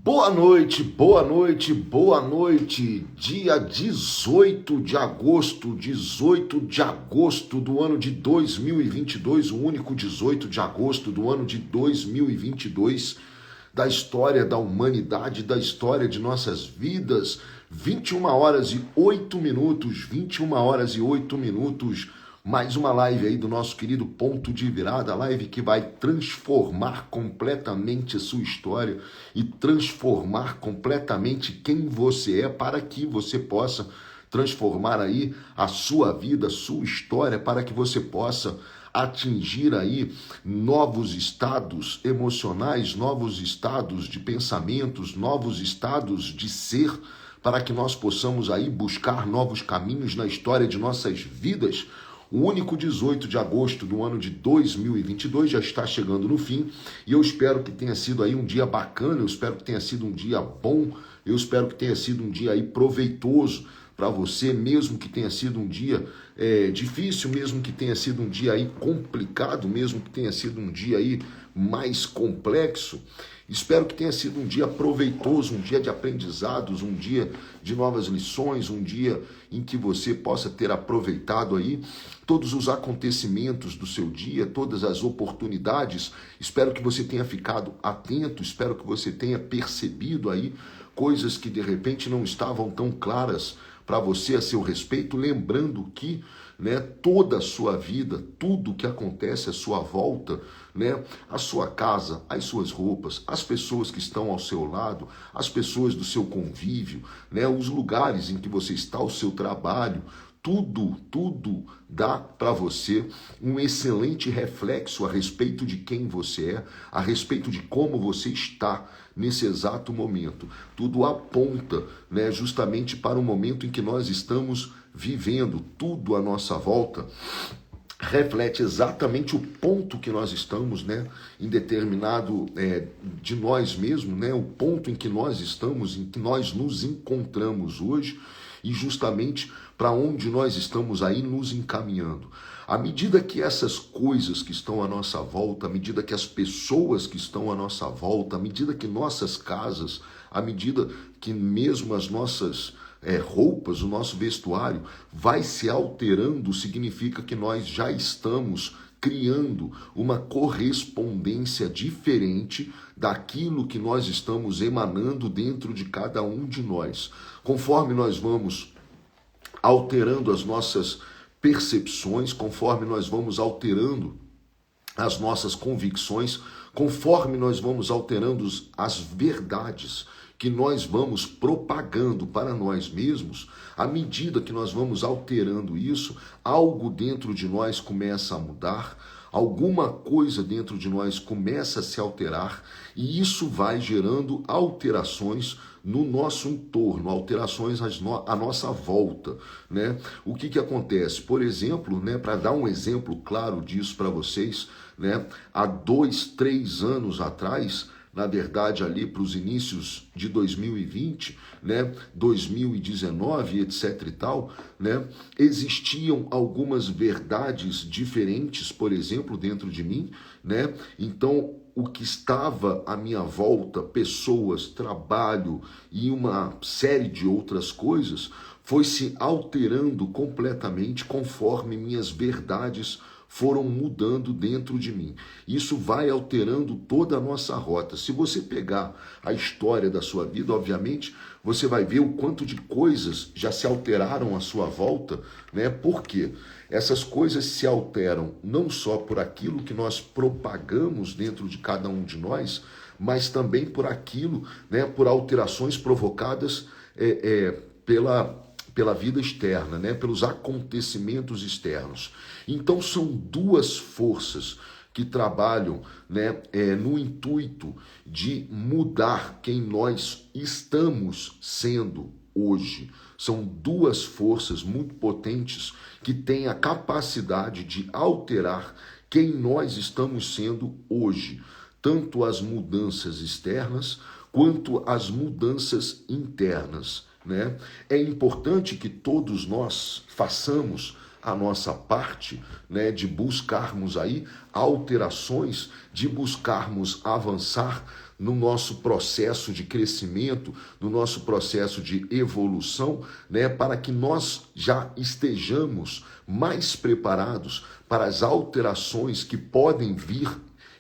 Boa noite, boa noite, boa noite. Dia 18 de agosto, 18 de agosto do ano de 2022, o único 18 de agosto do ano de 2022 da história da humanidade, da história de nossas vidas. 21 horas e 8 minutos, 21 horas e 8 minutos. Mais uma live aí do nosso querido Ponto de Virada, live que vai transformar completamente a sua história e transformar completamente quem você é, para que você possa transformar aí a sua vida, a sua história, para que você possa atingir aí novos estados emocionais, novos estados de pensamentos, novos estados de ser, para que nós possamos aí buscar novos caminhos na história de nossas vidas. O único 18 de agosto do ano de 2022 já está chegando no fim e eu espero que tenha sido aí um dia bacana, eu espero que tenha sido um dia bom, eu espero que tenha sido um dia aí proveitoso para você, mesmo que tenha sido um dia difícil, mesmo que tenha sido um dia aí complicado, mesmo que tenha sido um dia aí mais complexo. Espero que tenha sido um dia proveitoso, um dia de aprendizados, um dia de novas lições, um dia em que você possa ter aproveitado aí todos os acontecimentos do seu dia, todas as oportunidades. Espero que você tenha ficado atento, espero que você tenha percebido aí coisas que de repente não estavam tão claras para você a seu respeito, lembrando que toda a sua vida, tudo que acontece à sua volta, a sua casa, as suas roupas, as pessoas que estão ao seu lado, as pessoas do seu convívio, os lugares em que você está, o seu trabalho, tudo dá para você um excelente reflexo a respeito de quem você é, a respeito de como você está nesse exato momento. Tudo aponta, justamente para o momento em que nós estamos vivendo. Tudo à nossa volta reflete exatamente o ponto que nós estamos, em determinado de nós mesmos, o ponto em que nós estamos, em que nós nos encontramos hoje e justamente para onde nós estamos aí nos encaminhando. À medida que essas coisas que estão à nossa volta, à medida que as pessoas que estão à nossa volta, à medida que nossas casas, à medida que mesmo as nossas roupas, o nosso vestuário vai se alterando, significa que nós já estamos criando uma correspondência diferente daquilo que nós estamos emanando dentro de cada um de nós. Conforme nós vamos alterando as nossas percepções, conforme nós vamos alterando as nossas convicções, conforme nós vamos alterando as verdades que nós vamos propagando para nós mesmos, à medida que nós vamos alterando isso, algo dentro de nós começa a mudar, alguma coisa dentro de nós começa a se alterar e isso vai gerando alterações no nosso entorno, alterações à nossa volta, O que acontece? Por exemplo, para dar um exemplo claro disso para vocês, há 2, 3 anos atrás, na verdade ali para os inícios de 2020, 2019, etc e tal, existiam algumas verdades diferentes, por exemplo, dentro de mim, Então, o que estava à minha volta, pessoas, trabalho e uma série de outras coisas, foi se alterando completamente conforme minhas verdades foram mudando dentro de mim. Isso vai alterando toda a nossa rota. Se você pegar a história da sua vida, obviamente, você vai ver o quanto de coisas já se alteraram à sua volta, Por quê? Essas coisas se alteram não só por aquilo que nós propagamos dentro de cada um de nós, mas também por aquilo, por alterações provocadas pela vida externa, pelos acontecimentos externos. Então são duas forças que trabalham no intuito de mudar quem nós estamos sendo hoje. São duas forças muito potentes que têm a capacidade de alterar quem nós estamos sendo hoje. Tanto as mudanças externas quanto as mudanças internas. É importante que todos nós façamos a nossa parte, né, de buscarmos aí alterações, de buscarmos avançar no nosso processo de crescimento, no nosso processo de evolução, né, para que nós já estejamos mais preparados para as alterações que podem vir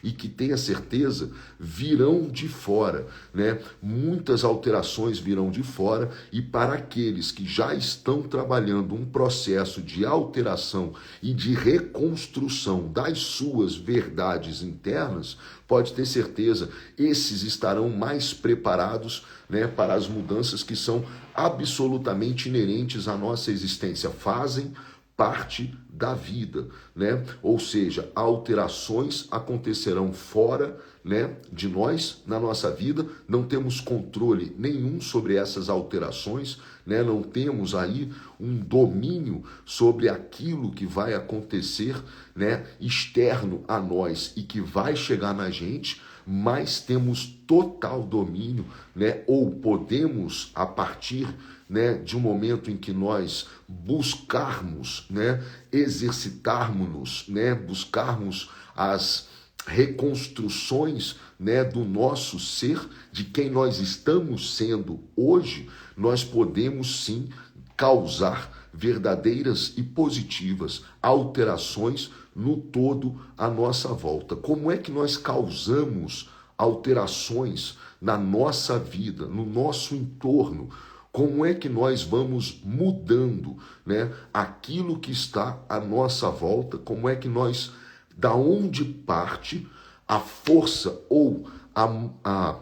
e que, tenha certeza, virão de fora, né? Muitas alterações virão de fora, e para aqueles que já estão trabalhando um processo de alteração e de reconstrução das suas verdades internas, pode ter certeza, esses estarão mais preparados, né, para as mudanças que são absolutamente inerentes à nossa existência, fazem parte da vida, né? Ou seja, alterações acontecerão fora, né, de nós, na nossa vida, não temos controle nenhum sobre essas alterações, né? Não temos aí um domínio sobre aquilo que vai acontecer, né, externo a nós e que vai chegar na gente, mas temos total domínio, né, ou podemos, a partir, né, de um momento em que nós buscarmos, né, exercitarmos-nos, né, buscarmos as reconstruções, né, do nosso ser, de quem nós estamos sendo hoje, nós podemos sim causar verdadeiras e positivas alterações no todo à nossa volta. Como é que nós causamos alterações na nossa vida, no nosso entorno? Como é que nós vamos mudando, né, aquilo que está à nossa volta? Como é que nós, da onde parte a força ou a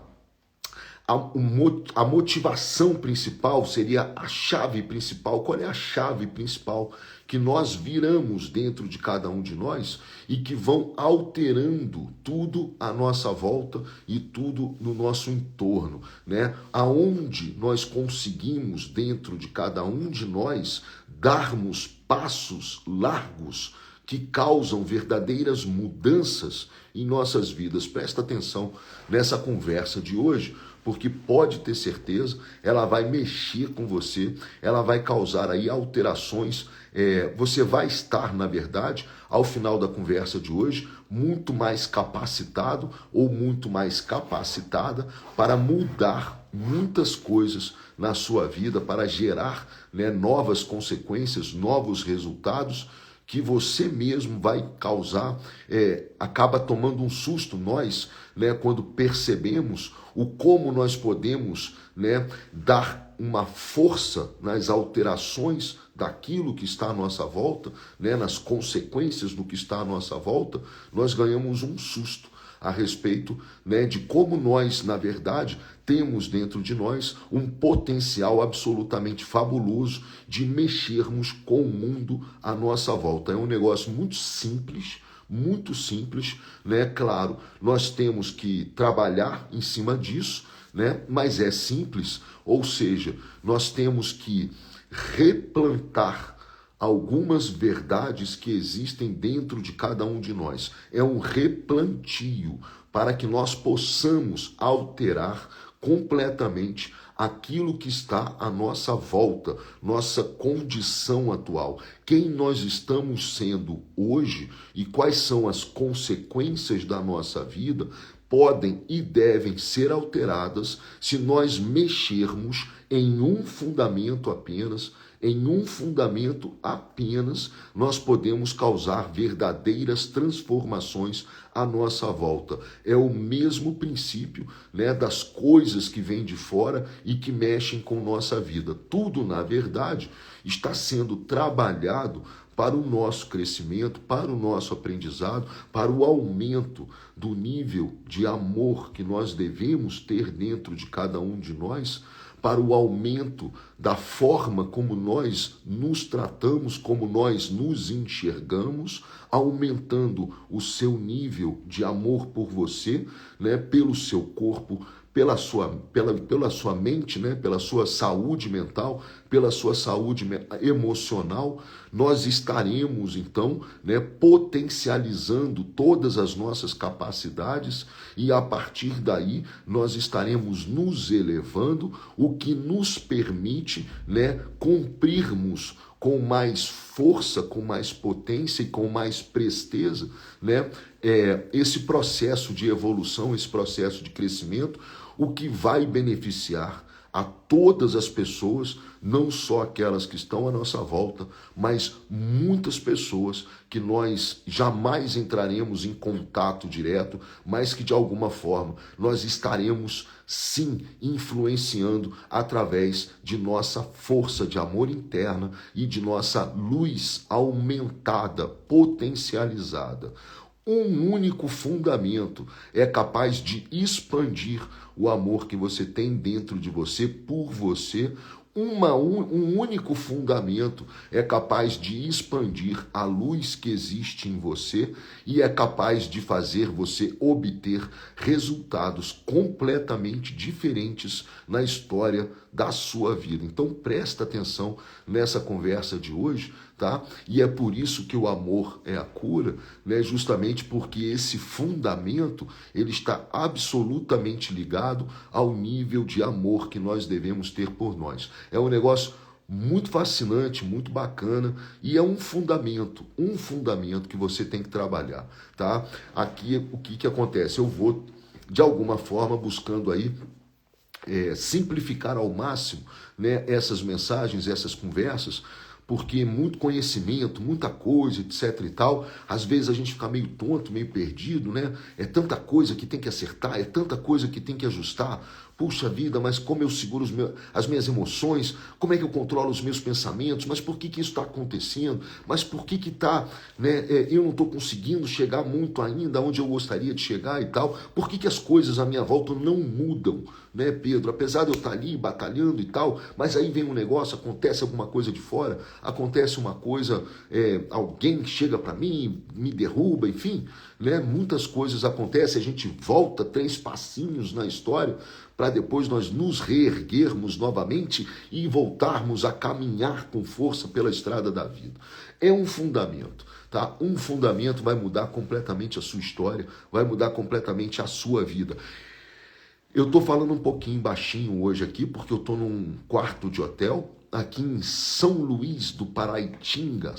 motivação principal, seria a chave principal? Qual é a chave principal que nós viramos dentro de cada um de nós e que vão alterando tudo à nossa volta e tudo no nosso entorno, né? Aonde nós conseguimos, dentro de cada um de nós, darmos passos largos que causam verdadeiras mudanças em nossas vidas. Presta atenção nessa conversa de hoje, porque pode ter certeza, ela vai mexer com você, ela vai causar aí alterações. Você vai estar, na verdade, ao final da conversa de hoje, muito mais capacitado ou muito mais capacitada para mudar muitas coisas na sua vida, para gerar, né, novas consequências, novos resultados, que você mesmo vai causar. Acaba tomando um susto nós, né, quando percebemos o como nós podemos, né, dar uma força nas alterações daquilo que está à nossa volta, né, nas consequências do que está à nossa volta. Nós ganhamos um susto a respeito, né, de como nós, na verdade, temos dentro de nós um potencial absolutamente fabuloso de mexermos com o mundo à nossa volta. É um negócio muito simples, né? Claro, nós temos que trabalhar em cima disso, né? Mas é simples, ou seja, nós temos que replantar algumas verdades que existem dentro de cada um de nós. É um replantio para que nós possamos alterar completamente aquilo que está à nossa volta, nossa condição atual, quem nós estamos sendo hoje e quais são as consequências da nossa vida podem e devem ser alteradas se nós mexermos em um fundamento apenas. Em um fundamento apenas, nós podemos causar verdadeiras transformações à nossa volta. É o mesmo princípio, né, das coisas que vêm de fora e que mexem com nossa vida. Tudo, na verdade, está sendo trabalhado para o nosso crescimento, para o nosso aprendizado, para o aumento do nível de amor que nós devemos ter dentro de cada um de nós, para o aumento da forma como nós nos tratamos, como nós nos enxergamos, aumentando o seu nível de amor por você, né, pelo seu corpo, pela sua mente, né, pela sua saúde mental, pela sua saúde emocional. Nós estaremos, então, né, potencializando todas as nossas capacidades e, a partir daí, nós estaremos nos elevando, o que nos permite, né, cumprirmos com mais força, com mais potência e com mais presteza, né? Esse processo de evolução, esse processo de crescimento, o que vai beneficiar a todas as pessoas, não só aquelas que estão à nossa volta, mas muitas pessoas que nós jamais entraremos em contato direto, mas que de alguma forma nós estaremos sim influenciando através de nossa força de amor interna e de nossa luz aumentada, potencializada. Um único fundamento é capaz de expandir o amor que você tem dentro de você, por você. Um único fundamento é capaz de expandir a luz que existe em você e é capaz de fazer você obter resultados completamente diferentes na história da sua vida. Então presta atenção nessa conversa de hoje, tá? E é por isso que o amor é a cura, né? Justamente porque esse fundamento ele está absolutamente ligado ao nível de amor que nós devemos ter por nós. É um negócio muito fascinante, muito bacana e é um fundamento que você tem que trabalhar, tá? Aqui o que acontece? Eu vou de alguma forma buscando aí simplificar ao máximo, né, essas mensagens, essas conversas, porque muito conhecimento, muita coisa, etc e tal, às vezes a gente fica meio tonto, meio perdido, né? É tanta coisa que tem que acertar, é tanta coisa que tem que ajustar. Puxa vida, mas como eu seguro as minhas emoções? Como é que eu controlo os meus pensamentos? Mas por que isso está acontecendo? Mas por que está, né? Eu não estou conseguindo chegar muito ainda onde eu gostaria de chegar e tal? Por que as coisas à minha volta não mudam, né, Pedro? Apesar de eu estar ali batalhando e tal, mas aí vem um negócio, acontece alguma coisa de fora, acontece uma coisa, alguém chega para mim, me derruba, enfim, né? Muitas coisas acontecem, a gente volta 3 passinhos na história para depois nós nos reerguermos novamente e voltarmos a caminhar com força pela estrada da vida. É um fundamento, tá? Um fundamento vai mudar completamente a sua história, vai mudar completamente a sua vida. Eu estou falando um pouquinho baixinho hoje aqui, porque eu estou num quarto de hotel, aqui em São Luís do Paraitinga,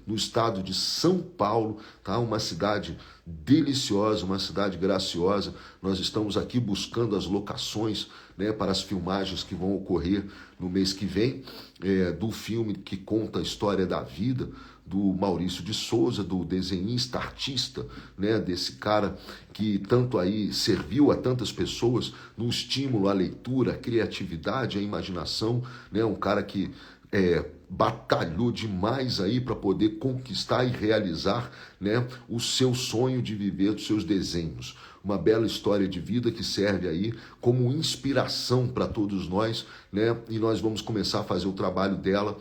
no estado de São Paulo, tá? Uma cidade deliciosa, uma cidade graciosa. Nós estamos aqui buscando as locações, né, para as filmagens que vão ocorrer no mês que vem, do filme que conta a história da vida do Maurício de Souza, do desenhista, artista, né, desse cara que tanto aí serviu a tantas pessoas no estímulo à leitura, à criatividade, à imaginação, né, um cara que batalhou demais aí para poder conquistar e realizar, né, o seu sonho de viver dos seus desenhos. Uma bela história de vida que serve aí como inspiração para todos nós, né, e nós vamos começar a fazer o trabalho dela,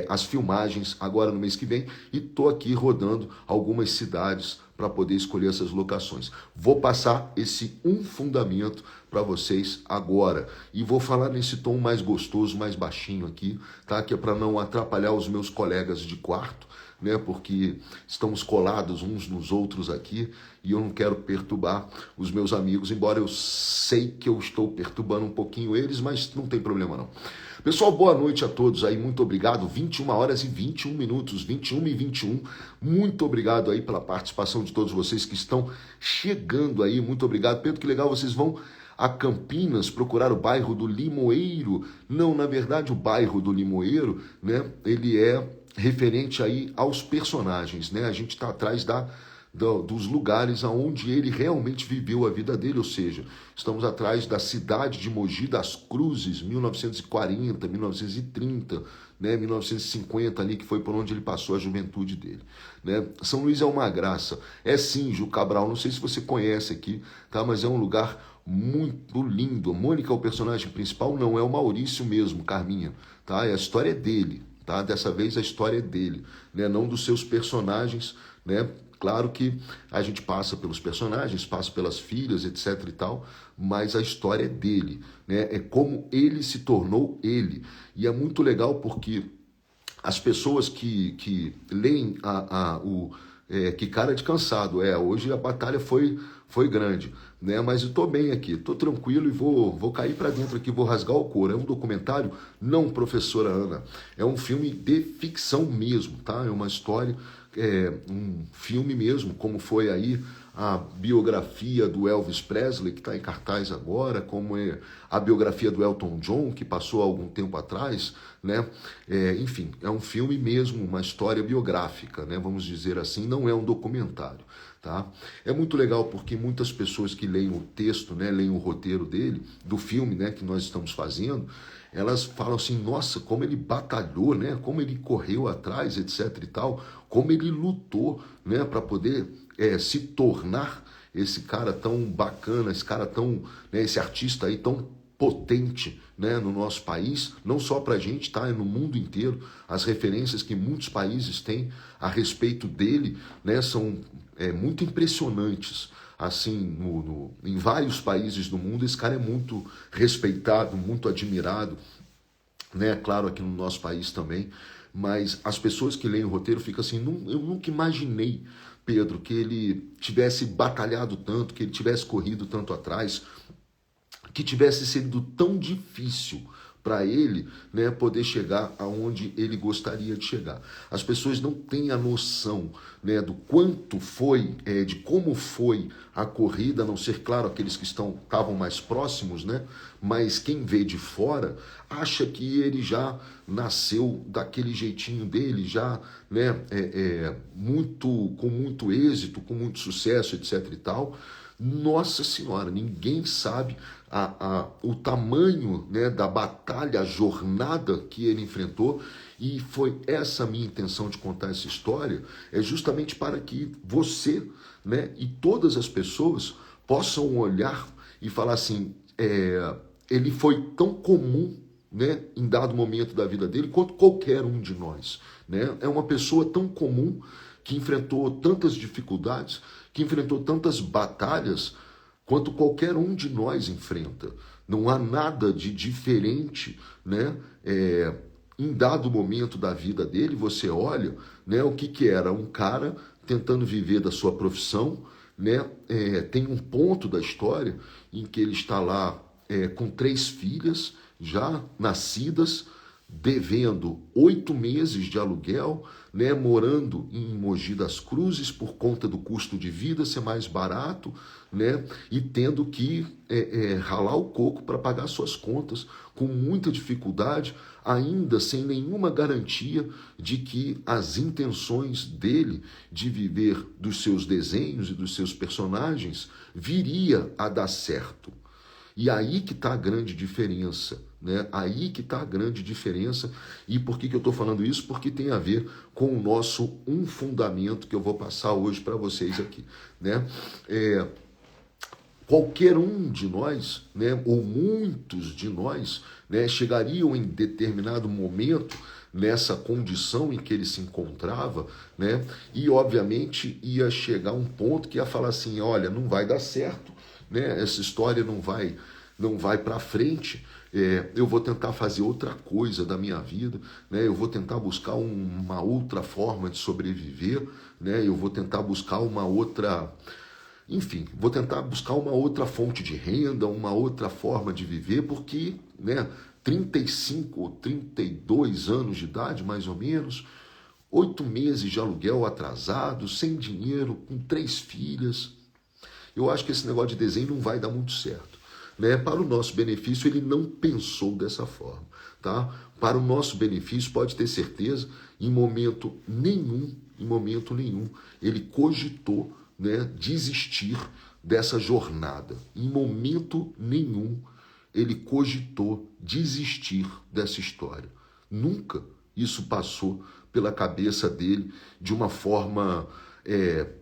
as filmagens agora no mês que vem, e estou aqui rodando algumas cidades para poder escolher essas locações. Vou passar esse fundamento para vocês agora e vou falar nesse tom mais gostoso, mais baixinho aqui, tá? Que é para não atrapalhar os meus colegas de quarto, né? Porque estamos colados uns nos outros aqui e eu não quero perturbar os meus amigos, embora eu sei que eu estou perturbando um pouquinho eles, mas não tem problema não. Pessoal, boa noite a todos aí, muito obrigado, 21 horas e 21 minutos, 21h21, muito obrigado aí pela participação de todos vocês que estão chegando aí, muito obrigado. Pedro, que legal, vocês vão a Campinas procurar o bairro do Limoeiro. Não, na verdade o bairro do Limoeiro, né, ele é referente aí aos personagens, né, a gente está atrás dos lugares onde ele realmente viveu a vida dele, ou seja, estamos atrás da cidade de Mogi das Cruzes, 1940, 1930, né, 1950 ali, que foi por onde ele passou a juventude dele, né? São Luís é uma graça, é sim, Ju Cabral, não sei se você conhece aqui, tá, mas é um lugar muito lindo. A Mônica é o personagem principal, não, é o Maurício mesmo, Carminha, tá, a história é dele, tá, dessa vez a história é dele, né, não dos seus personagens, né. Claro que a gente passa pelos personagens, passa pelas filhas, etc e tal, mas a história é dele, né? É como ele se tornou ele. E é muito legal porque as pessoas que leem Que cara de cansado. Hoje a batalha foi grande, né? Mas eu tô bem aqui, tô tranquilo e vou cair para dentro aqui, vou rasgar o couro. É um documentário? Não, professora Ana. É um filme de ficção mesmo, tá? É uma história, um filme mesmo, como foi aí a biografia do Elvis Presley, que está em cartaz agora, como é a biografia do Elton John, que passou há algum tempo atrás, né? Enfim, é um filme mesmo, uma história biográfica, né? Vamos dizer assim, não é um documentário, tá? É muito legal porque muitas pessoas que leem o texto, né, leem o roteiro dele, do filme, né, que nós estamos fazendo, elas falam assim, nossa, como ele batalhou, né? Como ele correu atrás, etc e tal, como ele lutou, né, para poder se tornar esse cara tão bacana, esse cara tão, né, esse artista aí tão potente, né, no nosso país, não só para a gente, tá, é no mundo inteiro. As referências que muitos países têm a respeito dele, né, são muito impressionantes. Assim, em vários países do mundo, esse cara é muito respeitado, muito admirado, né? Claro, aqui no nosso país também, mas as pessoas que leem o roteiro ficam assim, eu nunca imaginei, Pedro, que ele tivesse batalhado tanto, que ele tivesse corrido tanto atrás, que tivesse sido tão difícil para ele, né, poder chegar aonde ele gostaria de chegar. As pessoas não têm a noção, né, do quanto foi, de como foi a corrida, a não ser, claro, aqueles que estavam mais próximos, né, mas quem vê de fora acha que ele já nasceu daquele jeitinho dele, já, né, com muito êxito, com muito sucesso, etc e tal. Nossa Senhora, ninguém sabe o tamanho, né, da batalha, a jornada que ele enfrentou, e foi essa a minha intenção de contar essa história, é justamente para que você, né, e todas as pessoas possam olhar e falar assim, ele foi tão comum, né, em dado momento da vida dele, quanto qualquer um de nós, né? É uma pessoa tão comum que enfrentou tantas dificuldades, que enfrentou tantas batalhas, quanto qualquer um de nós enfrenta. Não há nada de diferente, né? Em dado momento da vida dele, você olha, né, o que era? Um cara tentando viver da sua profissão, né? Tem um ponto da história em que ele está lá com 3 filhas já nascidas, devendo 8 meses de aluguel, né, morando em Mogi das Cruzes por conta do custo de vida ser mais barato, né, e tendo que ralar o coco para pagar suas contas com muita dificuldade, ainda sem nenhuma garantia de que as intenções dele de viver dos seus desenhos e dos seus personagens viria a dar certo. E aí que está a grande diferença, né? Aí que está a grande diferença. E por que eu estou falando isso? Porque tem a ver com o nosso fundamento que eu vou passar hoje para vocês aqui, né? Qualquer um de nós, né, ou muitos de nós, né, chegariam em determinado momento nessa condição em que ele se encontrava, né, e obviamente ia chegar um ponto que ia falar assim, olha, não vai dar certo, né, essa história não vai para frente, eu vou tentar fazer outra coisa da minha vida, né, eu vou tentar buscar uma outra forma de sobreviver, né, eu vou tentar buscar uma outra... Enfim, vou tentar buscar uma outra fonte de renda, uma outra forma de viver, porque, né, 35 ou 32 anos de idade, mais ou menos, 8 meses de aluguel atrasado, sem dinheiro, com 3 filhas. Eu acho que esse negócio de desenho não vai dar muito certo, né? Para o nosso benefício, ele não pensou dessa forma, tá? Para o nosso benefício, pode ter certeza, em momento nenhum, ele cogitou, né, desistir dessa jornada. Em momento nenhum ele cogitou desistir dessa história. Nunca isso passou pela cabeça dele de uma forma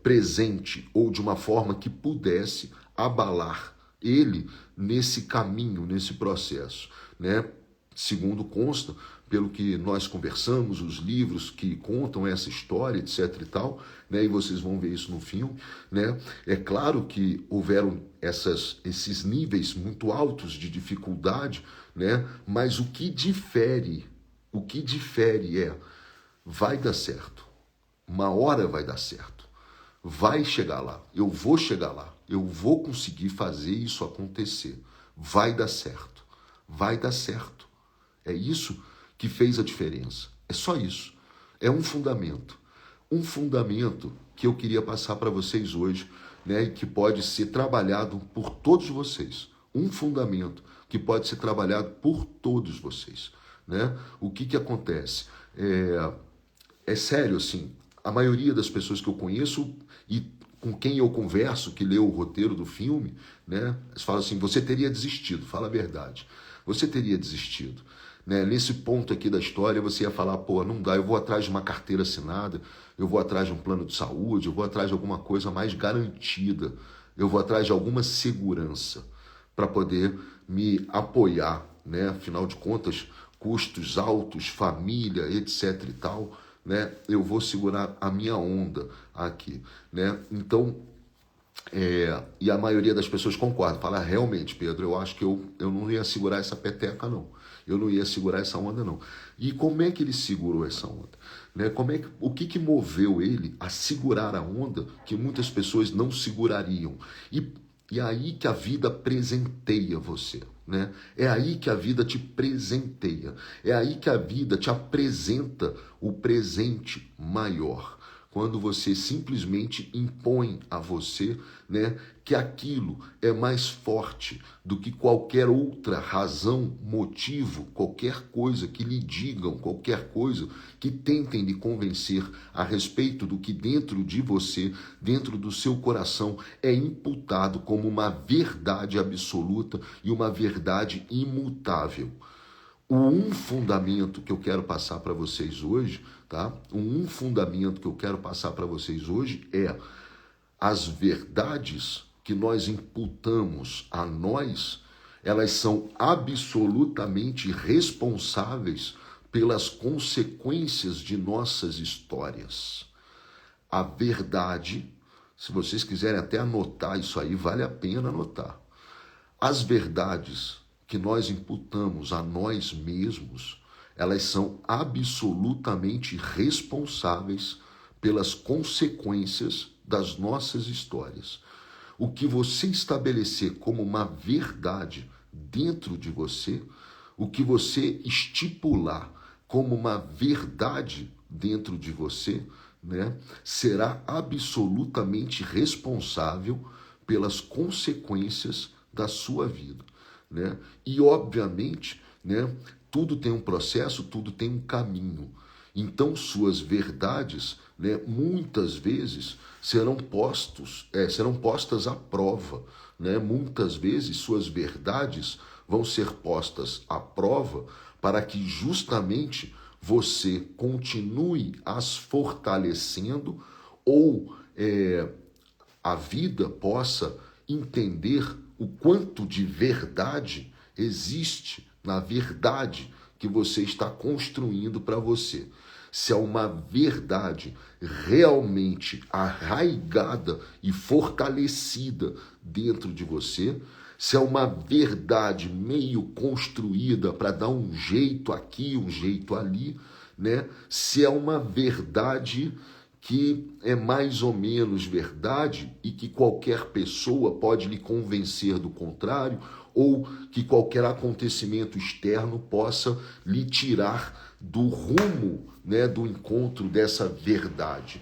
presente ou de uma forma que pudesse abalar ele nesse caminho, nesse processo, né? Segundo consta, pelo que nós conversamos, os livros que contam essa história, etc e tal, né, e vocês vão ver isso no filme, né, é claro que houveram esses níveis muito altos de dificuldade, né, mas o que difere vai dar certo, uma hora vai dar certo, vai chegar lá, eu vou chegar lá, eu vou conseguir fazer isso acontecer, vai dar certo, vai dar certo. É isso que fez a diferença, é só isso, é um fundamento que eu queria passar para vocês hoje, né, e que pode ser trabalhado por todos vocês, um fundamento que pode ser trabalhado por todos vocês, né? O que acontece? É sério, assim, a maioria das pessoas que eu conheço e com quem eu converso, que leu o roteiro do filme, né, eles falam assim, você teria desistido, fala a verdade, você teria desistido. Né? Nesse ponto aqui da história, você ia falar, pô, não dá, eu vou atrás de uma carteira assinada, eu vou atrás de um plano de saúde, eu vou atrás de alguma coisa mais garantida, eu vou atrás de alguma segurança para poder me apoiar, né? Afinal de contas, custos altos, família, etc e tal, né? Eu vou segurar a minha onda aqui, né? Então, e a maioria das pessoas concorda, fala, realmente, Pedro, eu acho que eu não ia segurar essa peteca, não. Eu não ia segurar essa onda, não. E como é que ele segurou essa onda? Né? O que moveu ele a segurar a onda que muitas pessoas não segurariam? E aí que a vida presenteia você. Né? É aí que a vida te presenteia. É aí que a vida te apresenta o presente maior. Quando você simplesmente impõe a você, né, que aquilo é mais forte do que qualquer outra razão, motivo, qualquer coisa que lhe digam, qualquer coisa que tentem lhe convencer a respeito do que dentro de você, dentro do seu coração, é imputado como uma verdade absoluta e uma verdade imutável. Um fundamento que eu quero passar para vocês hoje, tá? Um fundamento que eu quero passar para vocês hoje é as verdades que nós imputamos a nós, elas são absolutamente responsáveis pelas consequências de nossas histórias. A verdade, se vocês quiserem até anotar isso aí, vale a pena anotar. As verdades que nós imputamos a nós mesmos, elas são absolutamente responsáveis pelas consequências das nossas histórias. O que você estabelecer como uma verdade dentro de você, o que você estipular como uma verdade dentro de você, né, será absolutamente responsável pelas consequências da sua vida. Né? E, obviamente, né, tudo tem um processo, tudo tem um caminho. Então, suas verdades, né, muitas vezes serão postas à prova. Né? Muitas vezes, suas verdades vão ser postas à prova para que justamente você continue as fortalecendo ou a vida possa entender o quanto de verdade existe na verdade que você está construindo para você. Se é uma verdade realmente arraigada e fortalecida dentro de você, se é uma verdade meio construída para dar um jeito aqui, um jeito ali, né? Se é uma verdade que é mais ou menos verdade e que qualquer pessoa pode lhe convencer do contrário, ou que qualquer acontecimento externo possa lhe tirar do rumo, né, do encontro dessa verdade.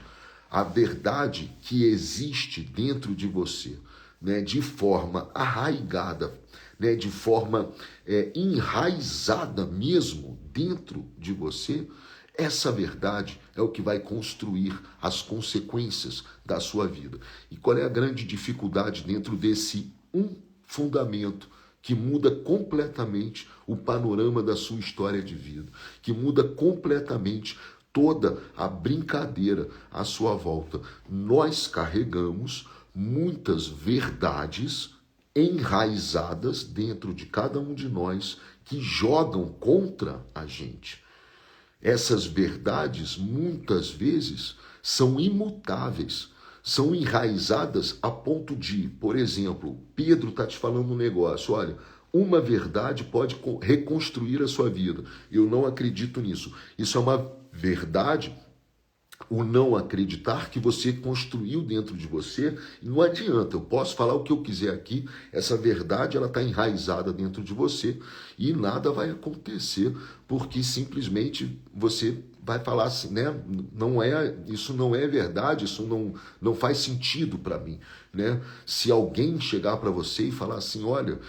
A verdade que existe dentro de você, né, de forma arraigada, né, de forma enraizada mesmo dentro de você, essa verdade é o que vai construir as consequências da sua vida. E qual é a grande dificuldade dentro desse fundamento que muda completamente o panorama da sua história de vida, que muda completamente toda a brincadeira à sua volta? Nós carregamos muitas verdades enraizadas dentro de cada um de nós que jogam contra a gente. Essas verdades, muitas vezes, são imutáveis, são enraizadas a ponto de, por exemplo, Pedro está te falando um negócio, olha, uma verdade pode reconstruir a sua vida. Eu não acredito nisso. Isso é uma verdade o não acreditar que você construiu dentro de você. E não adianta, eu posso falar o que eu quiser aqui, essa verdade ela está enraizada dentro de você e nada vai acontecer, porque simplesmente você vai falar assim, né? Isso não é verdade, isso não faz sentido para mim, né? Se alguém chegar para você e falar assim, olha,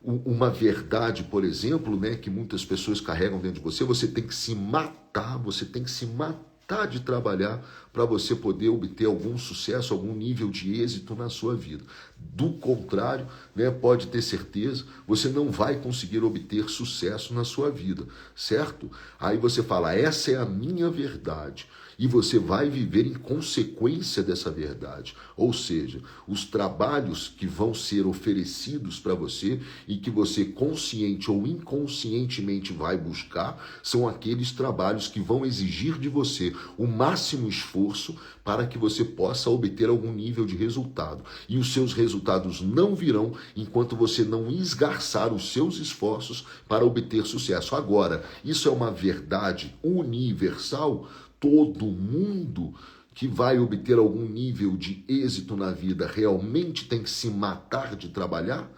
uma verdade, por exemplo, né, que muitas pessoas carregam dentro de você, você tem que se matar, você tem que se matar de trabalhar para você poder obter algum sucesso, algum nível de êxito na sua vida. Do contrário, né, pode ter certeza, você não vai conseguir obter sucesso na sua vida, certo? Aí você fala, essa é a minha verdade. E você vai viver em consequência dessa verdade. Ou seja, os trabalhos que vão ser oferecidos para você e que você consciente ou inconscientemente vai buscar são aqueles trabalhos que vão exigir de você o máximo esforço para que você possa obter algum nível de resultado. E os seus resultados não virão enquanto você não esgarçar os seus esforços para obter sucesso. Agora, isso é uma verdade universal? Todo mundo que vai obter algum nível de êxito na vida realmente tem que se matar de trabalhar?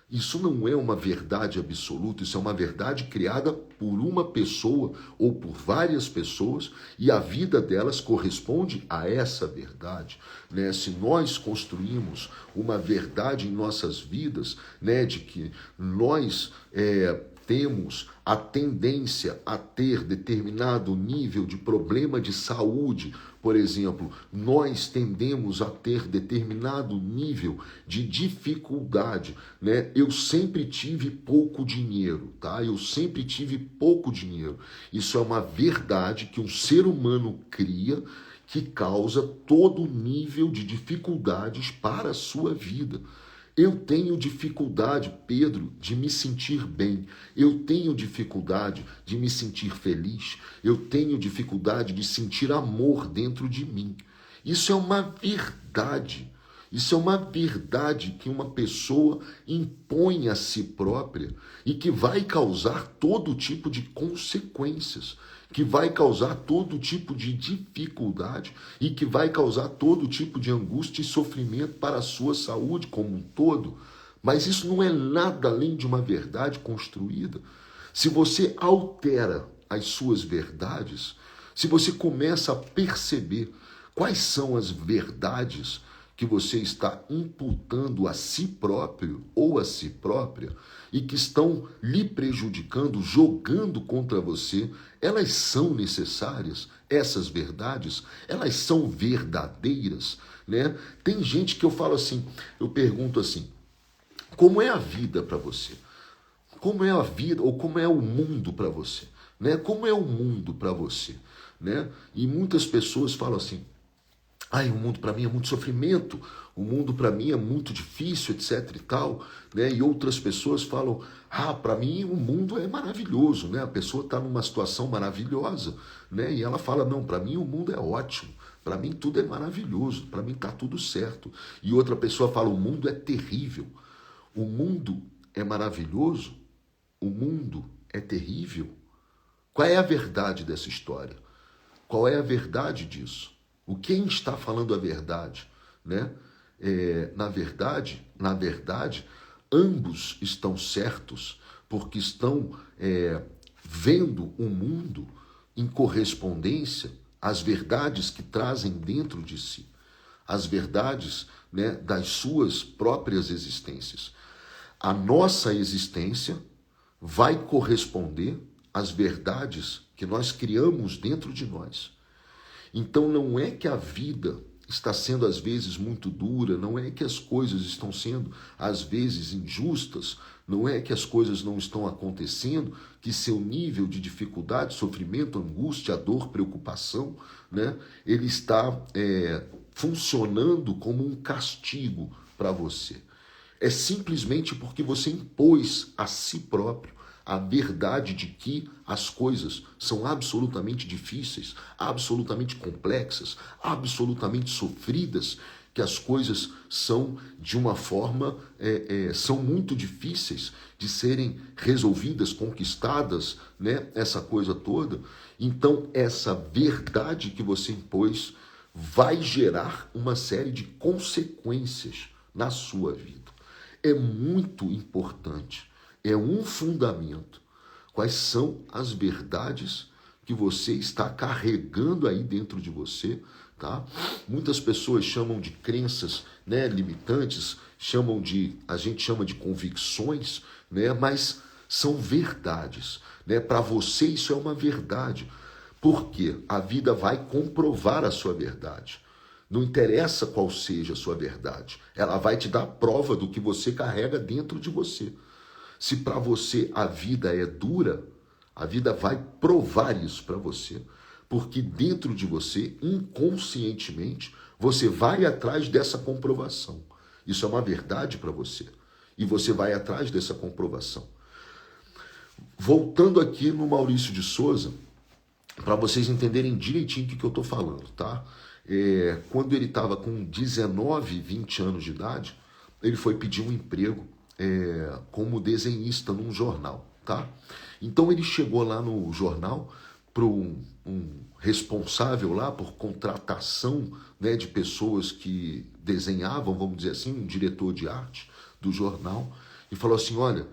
Isso não é uma verdade absoluta, isso é uma verdade criada por uma pessoa ou por várias pessoas e a vida delas corresponde a essa verdade, né? Se nós construímos uma verdade em nossas vidas, né, de que nós temos a tendência a ter determinado nível de problema de saúde, por exemplo, nós tendemos a ter determinado nível de dificuldade, né? Eu sempre tive pouco dinheiro, tá? Eu sempre tive pouco dinheiro. Isso é uma verdade que um ser humano cria que causa todo nível de dificuldades para a sua vida. Eu tenho dificuldade, Pedro, de me sentir bem. Eu tenho dificuldade de me sentir feliz. Eu tenho dificuldade de sentir amor dentro de mim. Isso é uma verdade. Isso é uma verdade que uma pessoa impõe a si própria e que vai causar todo tipo de consequências, que vai causar todo tipo de dificuldade e que vai causar todo tipo de angústia e sofrimento para a sua saúde como um todo. Mas isso não é nada além de uma verdade construída. Se você altera as suas verdades, se você começa a perceber quais são as verdades que você está imputando a si próprio ou a si própria e que estão lhe prejudicando, jogando contra você, elas são necessárias, essas verdades, elas são verdadeiras, né? Tem gente que eu falo assim, eu pergunto assim, como é a vida para você? Como é a vida ou como é o mundo para você, né? Como é o mundo para você, né? E muitas pessoas falam assim, ai, o mundo para mim é muito sofrimento, o mundo para mim é muito difícil, etc e tal, né? E outras pessoas falam, para mim o mundo é maravilhoso, né? A pessoa está numa situação maravilhosa, né? E ela fala, não, para mim o mundo é ótimo, para mim tudo é maravilhoso, para mim está tudo certo. E outra pessoa fala, o mundo é terrível, o mundo é maravilhoso, o mundo é terrível. Qual é a verdade dessa história? Qual é a verdade disso? Quem está falando a verdade, né? Na verdade, ambos estão certos porque estão vendo o mundo em correspondência às verdades que trazem dentro de si, as verdades, né, das suas próprias existências. A nossa existência vai corresponder às verdades que nós criamos dentro de nós. Então não é que a vida está sendo às vezes muito dura, não é que as coisas estão sendo às vezes injustas, não é que as coisas não estão acontecendo, que seu nível de dificuldade, sofrimento, angústia, dor, preocupação, né, ele está funcionando como um castigo para você. É simplesmente porque você impôs a si próprio a verdade de que as coisas são absolutamente difíceis, absolutamente complexas, absolutamente sofridas, que as coisas são de uma forma, são muito difíceis de serem resolvidas, conquistadas, né? Essa coisa toda. Então, essa verdade que você impôs vai gerar uma série de consequências na sua vida. É muito importante, é um fundamento. Quais são as verdades que você está carregando aí dentro de você, tá? Muitas pessoas chamam de crenças, né, limitantes, a gente chama de convicções, né, mas são verdades, né? Para você isso é uma verdade, porque a vida vai comprovar a sua verdade. Não interessa qual seja a sua verdade, ela vai te dar prova do que você carrega dentro de você. Se para você a vida é dura, a vida vai provar isso para você. Porque dentro de você, inconscientemente, você vai atrás dessa comprovação. Isso é uma verdade para você. E você vai atrás dessa comprovação. Voltando aqui no Maurício de Souza, para vocês entenderem direitinho o que eu estou falando, tá? Quando ele estava com 19, 20 anos de idade, ele foi pedir um emprego como desenhista num jornal, tá? Então ele chegou lá no jornal para um responsável lá por contratação, né, de pessoas que desenhavam, vamos dizer assim, um diretor de arte do jornal, e falou assim: olha,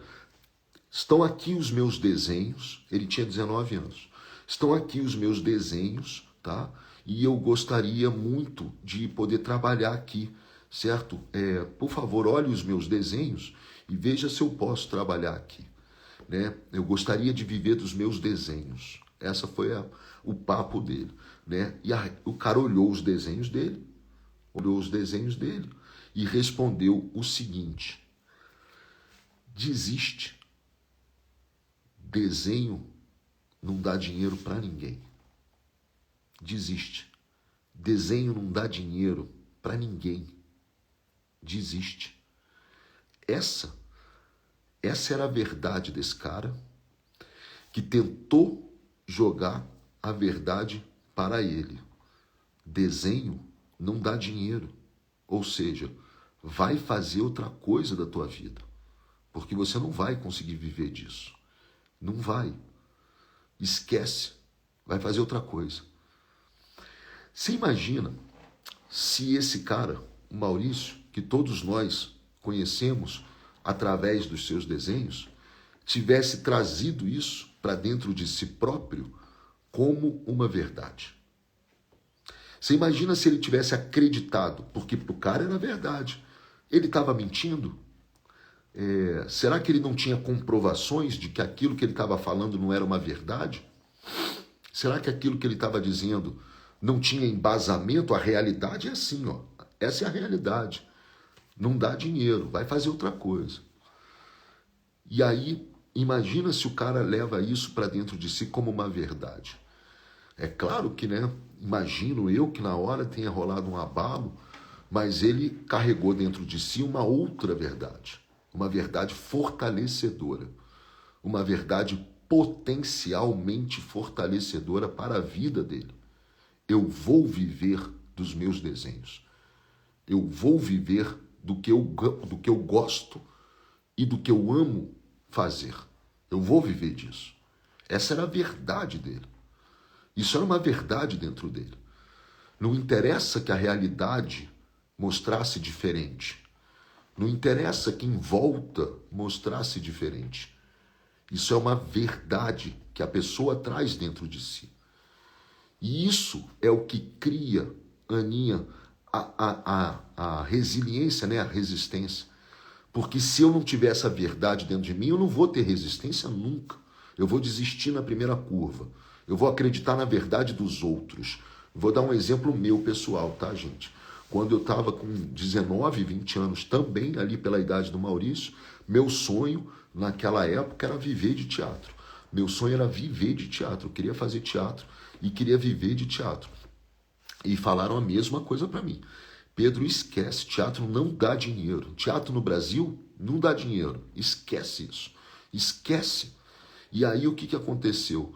estão aqui os meus desenhos. Ele tinha 19 anos. Estão aqui os meus desenhos, tá? E eu gostaria muito de poder trabalhar aqui, certo? Por favor, olhe os meus desenhos e veja se eu posso trabalhar aqui, né? Eu gostaria de viver dos meus desenhos. Essa foi o papo dele, né? E o cara olhou os desenhos dele e respondeu o seguinte: desiste. Desenho não dá dinheiro para ninguém. Desiste. Desenho não dá dinheiro para ninguém. Desiste. Essa era a verdade desse cara, que tentou jogar a verdade para ele. Desenho não dá dinheiro. Ou seja, vai fazer outra coisa da tua vida, porque você não vai conseguir viver disso. Não vai. Esquece. Vai fazer outra coisa. Você imagina se esse cara, o Maurício, que todos nós conhecemos através dos seus desenhos, tivesse trazido isso para dentro de si próprio como uma verdade. Você imagina se ele tivesse acreditado, porque para o cara era verdade. Ele estava mentindo? Será que ele não tinha comprovações de que aquilo que ele estava falando não era uma verdade? Será que aquilo que ele estava dizendo não tinha embasamento? A realidade é assim, ó. Essa é a realidade. Não dá dinheiro, vai fazer outra coisa. E aí, imagina se o cara leva isso para dentro de si como uma verdade. É claro que, né? Imagino eu que na hora tenha rolado um abalo, mas ele carregou dentro de si uma outra verdade. Uma verdade fortalecedora, uma verdade potencialmente fortalecedora para a vida dele. Eu vou viver dos meus desenhos. Eu vou viver do que eu gosto e do que eu amo fazer. Eu vou viver disso. Essa era a verdade dele. Isso era uma verdade dentro dele. Não interessa que a realidade mostrasse diferente. Não interessa que em volta mostrasse diferente. Isso é uma verdade que a pessoa traz dentro de si. E isso é o que cria, Aninha, a resiliência, né? A resistência. Porque se eu não tiver essa verdade dentro de mim, eu não vou ter resistência nunca. Eu vou desistir na primeira curva. Eu vou acreditar na verdade dos outros. Vou dar um exemplo meu pessoal, tá, gente? Quando eu estava com 19, 20 anos, também ali pela idade do Maurício, meu sonho naquela época era viver de teatro. Meu sonho era viver de teatro. Eu queria fazer teatro e queria viver de teatro. E falaram a mesma coisa para mim. Pedro, esquece, teatro não dá dinheiro. Teatro no Brasil não dá dinheiro. Esquece isso. Esquece. E aí o que aconteceu?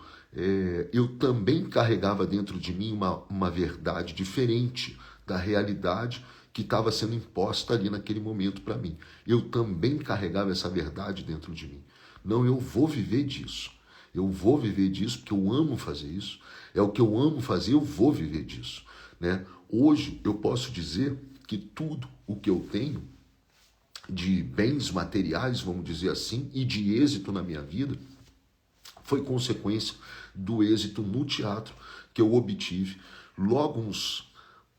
Eu também carregava dentro de mim uma verdade diferente da realidade que estava sendo imposta ali naquele momento para mim. Eu também carregava essa verdade dentro de mim. Não, eu vou viver disso. Eu vou viver disso porque eu amo fazer isso. É o que eu amo fazer, eu vou viver disso, né? Hoje eu posso dizer que tudo o que eu tenho de bens materiais, vamos dizer assim, e de êxito na minha vida, foi consequência do êxito no teatro que eu obtive logo uns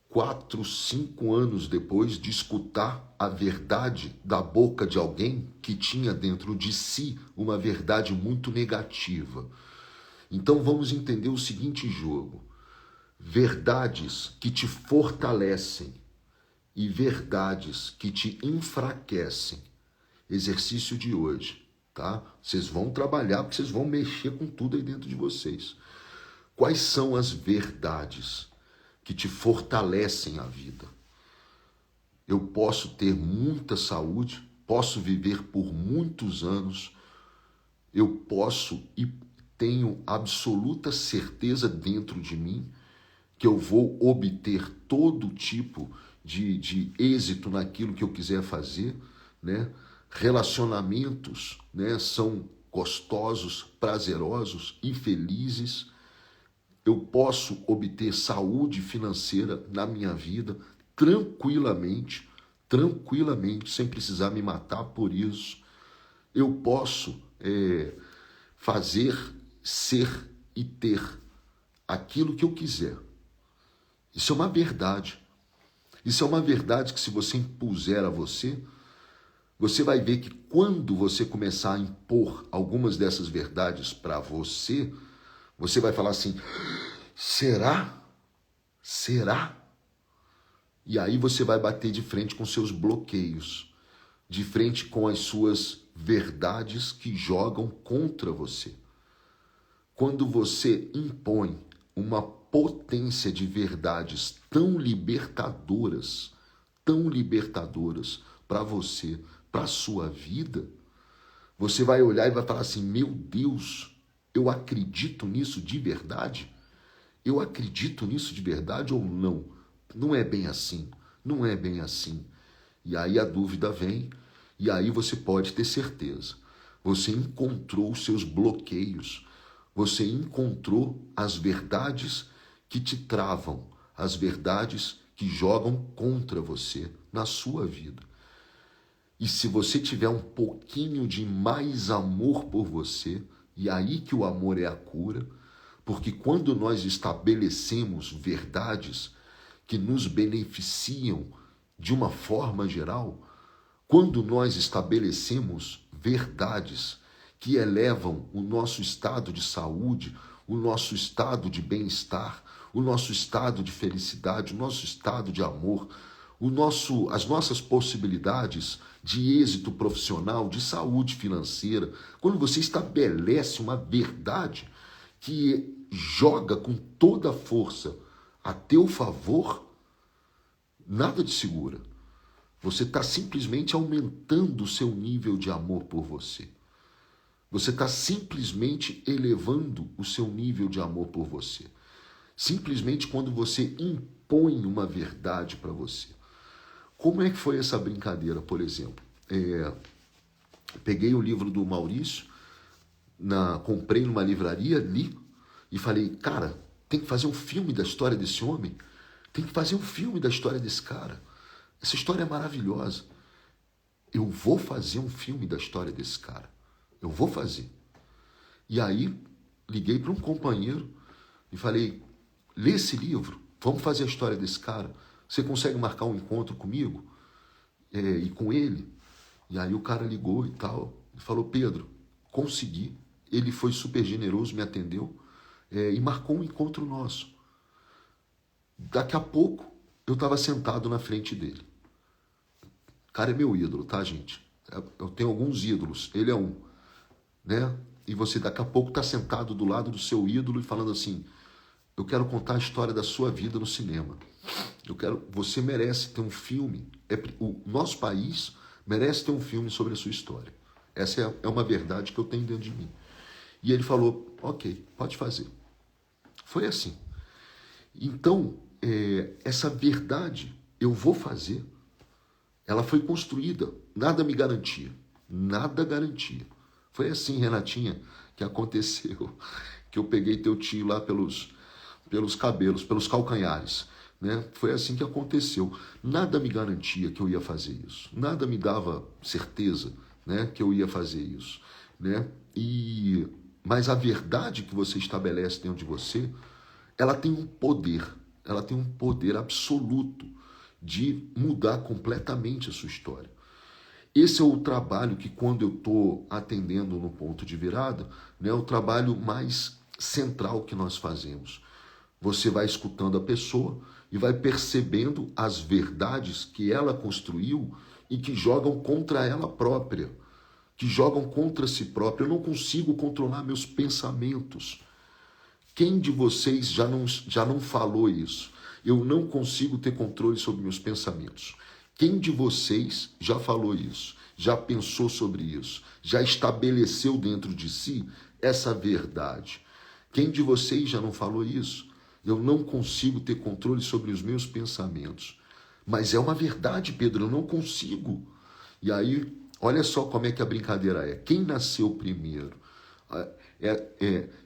4, 5 anos depois de escutar a verdade da boca de alguém que tinha dentro de si uma verdade muito negativa. Então vamos entender o seguinte jogo: verdades que te fortalecem e verdades que te enfraquecem. Exercício de hoje, tá? Vocês vão trabalhar porque vocês vão mexer com tudo aí dentro de vocês. Quais são as verdades que te fortalecem a vida? Eu posso ter muita saúde, posso viver por muitos anos, eu posso e tenho absoluta certeza dentro de mim que eu vou obter todo tipo de êxito naquilo que eu quiser fazer, né? Relacionamentos, né, são gostosos, prazerosos e felizes. Eu posso obter saúde financeira na minha vida tranquilamente, sem precisar me matar por isso. Eu posso fazer, ser e ter aquilo que eu quiser. Isso é uma verdade. Isso é uma verdade que, se você impuser a você, você vai ver que quando você começar a impor algumas dessas verdades para você, você vai falar assim: será? Será? E aí você vai bater de frente com seus bloqueios, de frente com as suas verdades que jogam contra você. Quando você impõe uma potência de verdades tão libertadoras para você, para a sua vida, você vai olhar e vai falar assim: meu Deus, eu acredito nisso de verdade? Eu acredito nisso de verdade ou não? Não é bem assim, não é bem assim. E aí a dúvida vem, e aí você pode ter certeza. Você encontrou os seus bloqueios, você encontrou as verdades que te travam, as verdades que jogam contra você na sua vida. E se você tiver um pouquinho de mais amor por você, e aí que o amor é a cura, porque quando nós estabelecemos verdades que nos beneficiam de uma forma geral, quando nós estabelecemos verdades que elevam o nosso estado de saúde, o nosso estado de bem-estar, o nosso estado de felicidade, o nosso estado de amor, as nossas possibilidades de êxito profissional, de saúde financeira, quando você estabelece uma verdade que joga com toda a força a teu favor, nada te segura. Você está simplesmente aumentando o seu nível de amor por você. Você está simplesmente elevando o seu nível de amor por você. Simplesmente quando você impõe uma verdade para você. Como é que foi essa brincadeira, por exemplo? Peguei o livro do Maurício, comprei numa livraria, li e falei: cara, tem que fazer um filme da história desse homem. Tem que fazer um filme da história desse cara. Essa história é maravilhosa. Eu vou fazer um filme da história desse cara. Eu vou fazer. E aí, liguei para um companheiro e falei: lê esse livro, vamos fazer a história desse cara. Você consegue marcar um encontro comigo e com ele? E aí o cara ligou e tal, e falou: Pedro, consegui. Ele foi super generoso, me atendeu e marcou um encontro nosso. Daqui a pouco, eu estava sentado na frente dele. O cara é meu ídolo, tá, gente? Eu tenho alguns ídolos, ele é um, né? E você daqui a pouco está sentado do lado do seu ídolo e falando assim: eu quero contar a história da sua vida no cinema. Você merece ter um filme. O nosso país merece ter um filme sobre a sua história. Essa é uma verdade que eu tenho dentro de mim. E ele falou: ok, pode fazer. Foi assim. Então, essa verdade eu vou fazer. Ela foi construída, nada me garantia, nada garantia. Foi assim, Renatinha, que aconteceu, que eu peguei teu tio lá pelos cabelos, pelos calcanhares, né? Foi assim que aconteceu. Nada me garantia que eu ia fazer isso, nada me dava certeza, né, que eu ia fazer isso, né? Mas a verdade que você estabelece dentro de você, ela tem um poder absoluto de mudar completamente a sua história. Esse é o trabalho que, quando eu estou atendendo no ponto de virada, né, é o trabalho mais central que nós fazemos. Você vai escutando a pessoa e vai percebendo as verdades que ela construiu e que jogam contra ela própria, que jogam contra si própria. Eu não consigo controlar meus pensamentos. Quem de vocês já não falou isso? Eu não consigo ter controle sobre meus pensamentos. Quem de vocês já falou isso? Já pensou sobre isso? Já estabeleceu dentro de si essa verdade? Quem de vocês já não falou isso? Eu não consigo ter controle sobre os meus pensamentos. Mas é uma verdade, Pedro, eu não consigo. E aí, olha só como é que a brincadeira é. Quem nasceu primeiro?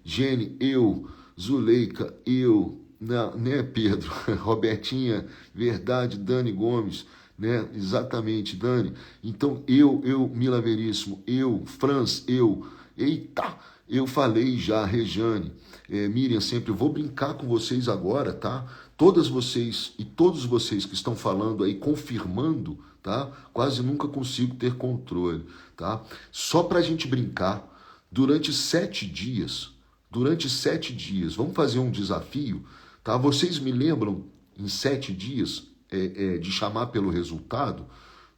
Gene, eu, Zuleika, eu, né, Pedro? Robertinha, verdade, Dani Gomes, né? Exatamente, Dani. Então, eu, Mila Veríssimo, eu, Franz, eu, eita, eu falei já, Rejane, Miriam, sempre, eu vou brincar com vocês agora, tá? Todas vocês e todos vocês que estão falando aí, confirmando, tá? Quase nunca consigo ter controle, tá? Só pra gente brincar, durante 7 dias, vamos fazer um desafio, tá? Vocês me lembram em 7 dias de chamar pelo resultado?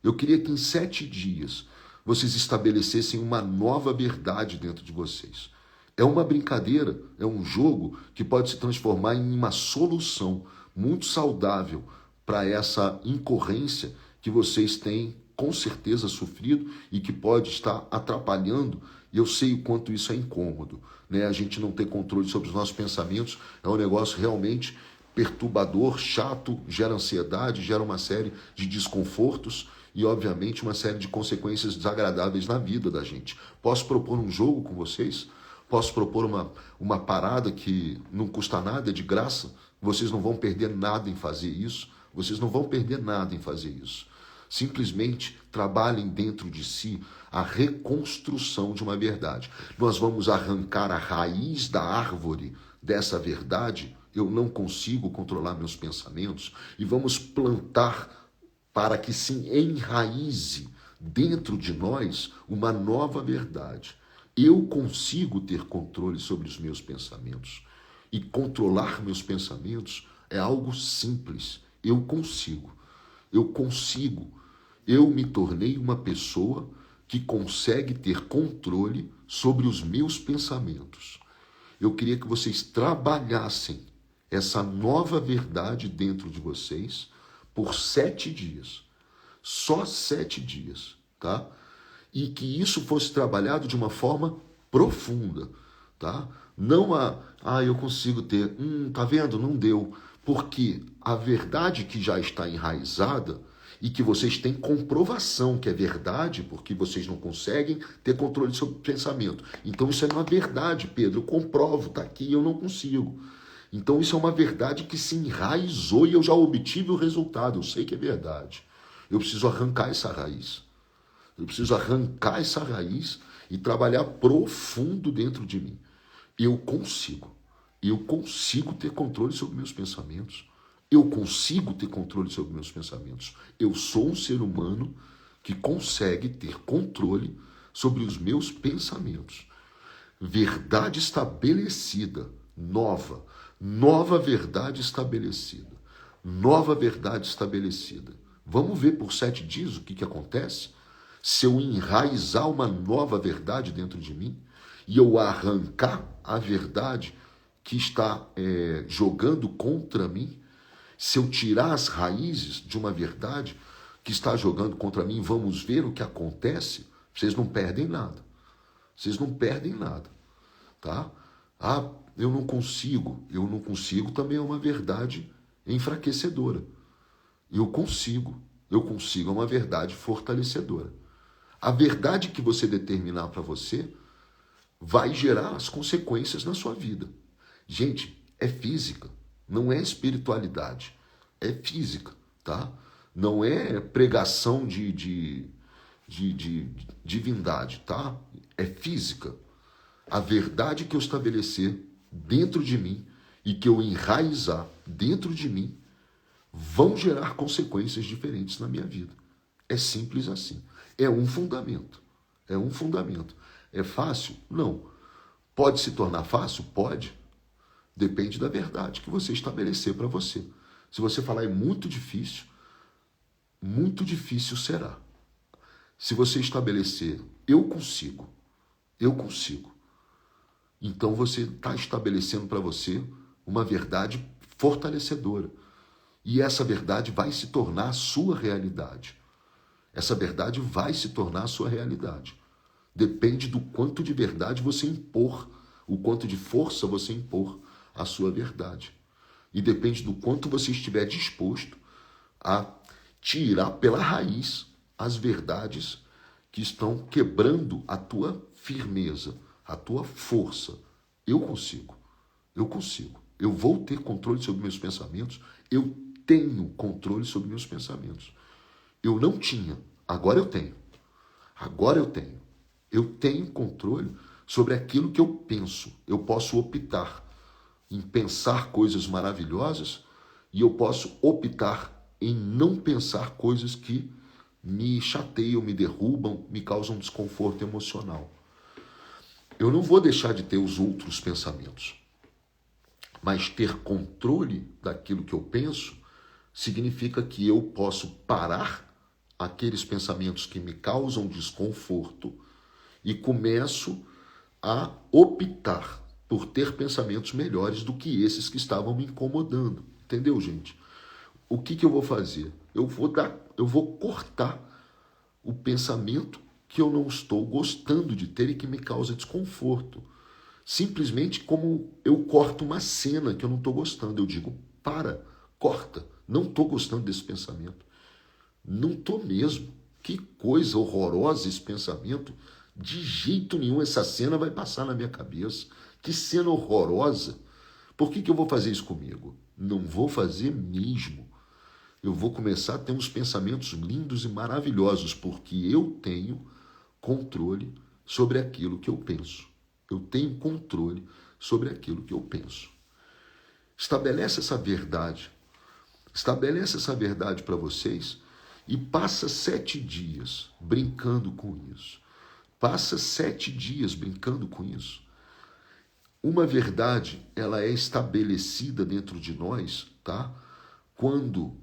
Eu queria que em 7 dias vocês estabelecessem uma nova verdade dentro de vocês. É uma brincadeira, é um jogo que pode se transformar em uma solução muito saudável para essa incorrência que vocês têm com certeza sofrido e que pode estar atrapalhando. E eu sei o quanto isso é incômodo, né? A gente não ter controle sobre os nossos pensamentos é um negócio realmente perturbador, chato, gera ansiedade, gera uma série de desconfortos e, obviamente, uma série de consequências desagradáveis na vida da gente. Posso propor um jogo com vocês? Posso propor uma parada que não custa nada, é de graça? Vocês não vão perder nada em fazer isso. Vocês não vão perder nada em fazer isso. Simplesmente trabalhem dentro de si a reconstrução de uma verdade. Nós vamos arrancar a raiz da árvore dessa verdade. Eu não consigo controlar meus pensamentos. E vamos plantar para que se enraize dentro de nós uma nova verdade. Eu consigo ter controle sobre os meus pensamentos. E controlar meus pensamentos é algo simples. Eu consigo. Eu me tornei uma pessoa que consegue ter controle sobre os meus pensamentos. Eu queria que vocês trabalhassem essa nova verdade dentro de vocês por 7 dias. Só 7 dias, tá? E que isso fosse trabalhado de uma forma profunda, tá? Não eu consigo ter, tá vendo? Não deu. Porque a verdade que já está enraizada e que vocês têm comprovação que é verdade, porque vocês não conseguem ter controle sobre o pensamento. Então isso é uma verdade, Pedro, eu comprovo, tá aqui, eu não consigo. Então isso é uma verdade que se enraizou e eu já obtive o resultado, eu sei que é verdade. Eu preciso arrancar essa raiz. Eu preciso arrancar essa raiz e trabalhar profundo dentro de mim. Eu consigo ter controle sobre meus pensamentos. Eu consigo ter controle sobre meus pensamentos. Eu sou um ser humano que consegue ter controle sobre os meus pensamentos. Verdade estabelecida, nova verdade estabelecida. Nova verdade estabelecida. Vamos ver por 7 dias o que acontece? Se eu enraizar uma nova verdade dentro de mim e eu arrancar a verdade que está jogando contra mim, se eu tirar as raízes de uma verdade que está jogando contra mim, vamos ver o que acontece, vocês não perdem nada. Vocês não perdem nada, tá? Eu não consigo também é uma verdade enfraquecedora. Eu consigo é uma verdade fortalecedora. A verdade que você determinar para você vai gerar as consequências na sua vida. Gente, é física, não é espiritualidade, é física, tá? Não é pregação de divindade, tá? É física. A verdade que eu estabelecer dentro de mim e que eu enraizar dentro de mim vão gerar consequências diferentes na minha vida. É simples assim. É um fundamento. É um fundamento. É fácil? Não. Pode se tornar fácil? Pode. Depende da verdade que você estabelecer para você. Se você falar é muito difícil será. Se você estabelecer eu consigo, então você está estabelecendo para você uma verdade fortalecedora. E essa verdade vai se tornar a sua realidade. Essa verdade vai se tornar a sua realidade. Depende do quanto de verdade você impor, o quanto de força você impor à sua verdade. E depende do quanto você estiver disposto a tirar pela raiz as verdades que estão quebrando a tua firmeza, a tua força. Eu consigo. Eu vou ter controle sobre meus pensamentos. Eu tenho controle sobre meus pensamentos. Eu não tinha, agora eu tenho. Agora eu tenho. Eu tenho controle sobre aquilo que eu penso. Eu posso optar em pensar coisas maravilhosas e eu posso optar em não pensar coisas que me chateiam, me derrubam, me causam desconforto emocional. Eu não vou deixar de ter os outros pensamentos, mas ter controle daquilo que eu penso significa que eu posso parar aqueles pensamentos que me causam desconforto e começo a optar por ter pensamentos melhores do que esses que estavam me incomodando. Entendeu, gente? O que eu vou fazer? Eu vou cortar o pensamento que eu não estou gostando de ter e que me causa desconforto. Simplesmente como eu corto uma cena que eu não estou gostando. Eu digo, corta. Não estou gostando desse pensamento. Não estou mesmo. Que coisa horrorosa esse pensamento. De jeito nenhum essa cena vai passar na minha cabeça. Que cena horrorosa. Por que eu vou fazer isso comigo? Não vou fazer mesmo. Eu vou começar a ter uns pensamentos lindos e maravilhosos, porque eu tenho controle sobre aquilo que eu penso. Eu tenho controle sobre aquilo que eu penso. Estabelece essa verdade. Estabelece essa verdade para vocês e passa 7 dias brincando com isso. Passa 7 dias brincando com isso. Uma verdade, ela é estabelecida dentro de nós, tá? Quando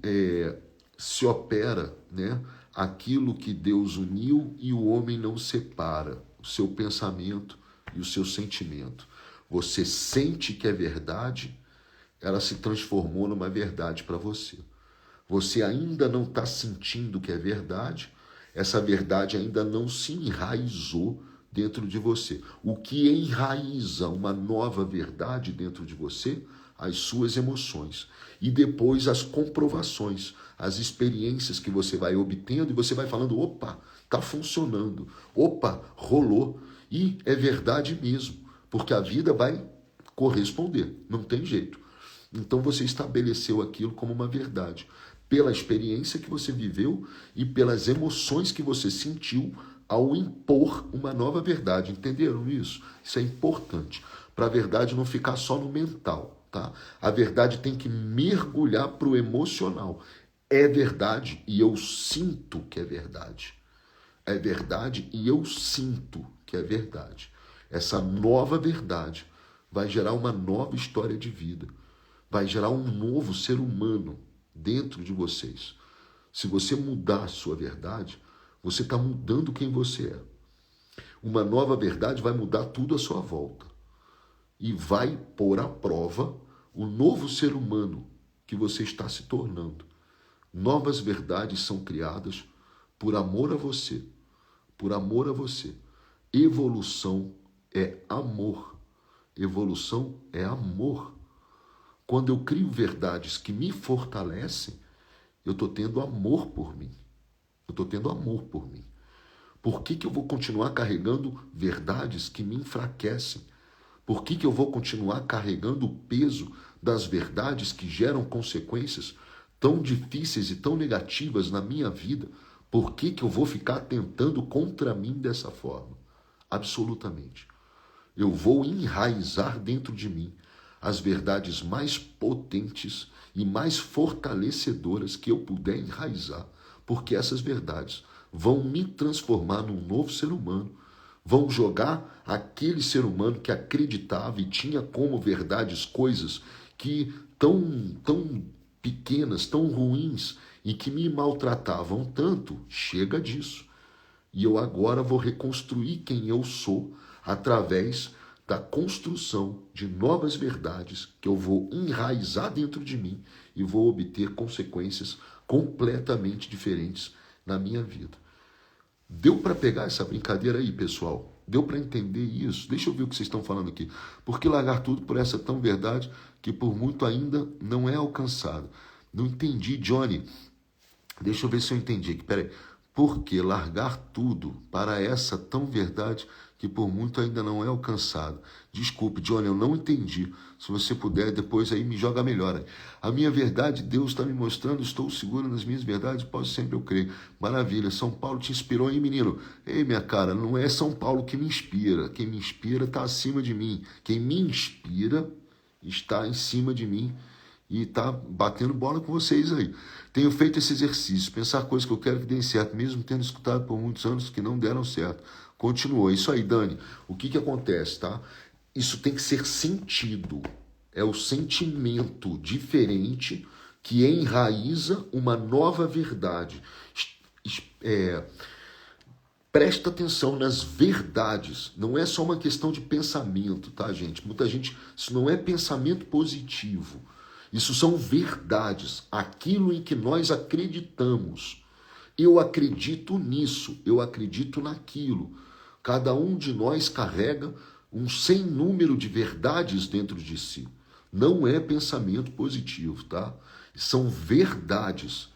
se opera, né, aquilo que Deus uniu e o homem não separa, o seu pensamento e o seu sentimento. Você sente que é verdade, ela se transformou numa verdade para você. Você ainda não está sentindo que é verdade, essa verdade ainda não se enraizou dentro de você. O que enraiza uma nova verdade dentro de você? As suas emoções. E depois as comprovações, as experiências que você vai obtendo e você vai falando, opa, está funcionando, opa, rolou. E é verdade mesmo, porque a vida vai corresponder, não tem jeito. Então você estabeleceu aquilo como uma verdade, pela experiência que você viveu e pelas emoções que você sentiu ao impor uma nova verdade. Entenderam isso? Isso é importante, para a verdade não ficar só no mental. Tá? A verdade tem que mergulhar para o emocional. É verdade e eu sinto que é verdade. É verdade e eu sinto que é verdade. Essa nova verdade vai gerar uma nova história de vida. Vai gerar um novo ser humano dentro de vocês. Se você mudar a sua verdade, você está mudando quem você é. Uma nova verdade vai mudar tudo à sua volta. E vai pôr à prova o novo ser humano que você está se tornando. Novas verdades são criadas por amor a você. Por amor a você. Evolução é amor. Evolução é amor. Quando eu crio verdades que me fortalecem, Eu estou tendo amor por mim. Eu estou tendo amor por mim. Por que eu vou continuar carregando verdades que me enfraquecem? Por que eu vou continuar carregando o peso das verdades que geram consequências tão difíceis e tão negativas na minha vida? Por que eu vou ficar tentando contra mim dessa forma? Absolutamente. Eu vou enraizar dentro de mim as verdades mais potentes e mais fortalecedoras que eu puder enraizar, porque essas verdades vão me transformar num novo ser humano, vão jogar aquele ser humano que acreditava e tinha como verdades coisas que tão pequenas, tão ruins e que me maltratavam tanto, chega disso. E eu agora vou reconstruir quem eu sou através da construção de novas verdades que eu vou enraizar dentro de mim e vou obter consequências completamente diferentes na minha vida. Deu para pegar essa brincadeira aí, pessoal? Deu para entender isso? Deixa eu ver o que vocês estão falando aqui. Por que largar tudo por essa tão verdade que por muito ainda não é alcançada? Não entendi, Johnny. Deixa eu ver se eu entendi aqui. Peraí. Por que largar tudo para essa tão verdade que por muito ainda não é alcançada? Desculpe, Johnny, eu não entendi. Se você puder, depois aí me joga melhor. A minha verdade, Deus está me mostrando, estou seguro nas minhas verdades, posso sempre eu crer. Maravilha, São Paulo te inspirou, hein, menino? Ei, minha cara, não é São Paulo que me inspira. Quem me inspira está acima de mim. Quem me inspira está em cima de mim e está batendo bola com vocês aí. Tenho feito esse exercício, pensar coisas que eu quero que deem certo, mesmo tendo escutado por muitos anos que não deram certo. Continuou. Isso aí, Dani. O que acontece, tá? Isso tem que ser sentido. É o sentimento diferente que enraiza uma nova verdade. Presta atenção nas verdades. Não é só uma questão de pensamento, tá, gente? Muita gente... Isso não é pensamento positivo. Isso são verdades, aquilo em que nós acreditamos. Eu acredito nisso, eu acredito naquilo. Cada um de nós carrega um sem número de verdades dentro de si. Não é pensamento positivo, tá? São verdades.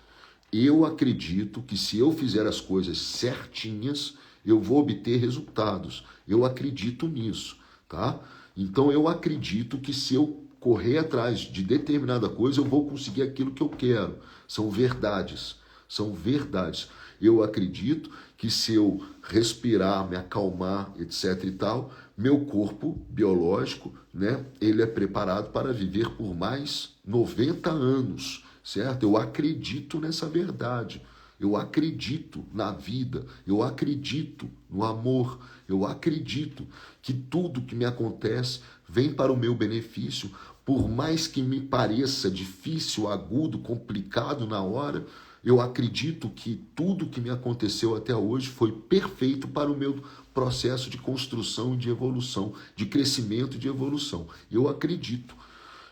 Eu acredito que se eu fizer as coisas certinhas, eu vou obter resultados. Eu acredito nisso, tá? Então eu acredito que se eu correr atrás de determinada coisa, eu vou conseguir aquilo que eu quero. São verdades. São verdades. Eu acredito que se eu respirar, me acalmar, etc e tal, meu corpo biológico, né, ele é preparado para viver por mais 90 anos, certo? Eu acredito nessa verdade. Eu acredito na vida, eu acredito no amor, eu acredito que tudo que me acontece vem para o meu benefício, por mais que me pareça difícil, agudo, complicado na hora, eu acredito que tudo que me aconteceu até hoje foi perfeito para o meu processo de construção e de evolução, de crescimento e de evolução. Eu acredito.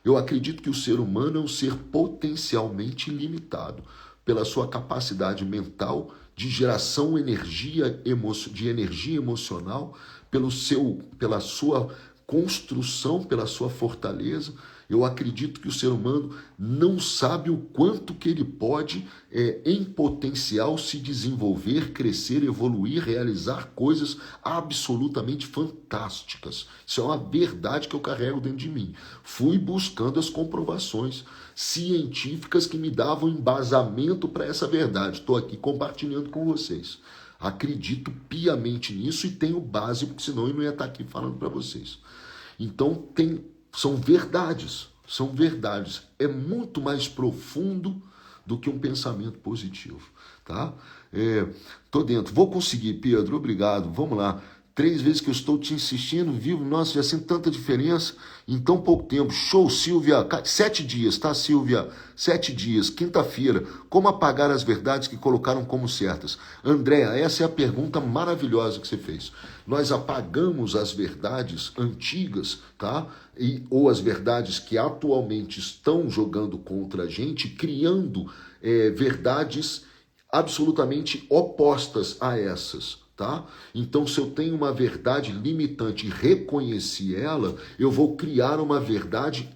Eu acredito que o ser humano é um ser potencialmente ilimitado pela sua capacidade mental de geração de energia emocional, pela sua construção, pela sua fortaleza. Eu acredito que o ser humano não sabe o quanto que ele pode, em potencial, se desenvolver, crescer, evoluir, realizar coisas absolutamente fantásticas. Isso é uma verdade que eu carrego dentro de mim. Fui buscando as comprovações científicas que me davam embasamento para essa verdade. Estou aqui compartilhando com vocês. Acredito piamente nisso e tenho base, porque senão eu não ia estar aqui falando para vocês. Então, são verdades, são verdades. É muito mais profundo do que um pensamento positivo, tá? Tô dentro. Vou conseguir, Pedro, obrigado. Vamos lá. 3 vezes que eu estou te insistindo, vivo, nossa, já sinto tanta diferença em tão pouco tempo. Show, Silvia. 7 dias, tá, Silvia? 7 dias, quinta-feira. Como apagar as verdades que colocaram como certas? Andréa, essa é a pergunta maravilhosa que você fez. Nós apagamos as verdades antigas, tá? Ou as verdades que atualmente estão jogando contra a gente, criando verdades absolutamente opostas a essas. Tá? Então, se eu tenho uma verdade limitante e reconheci ela, eu vou criar uma verdade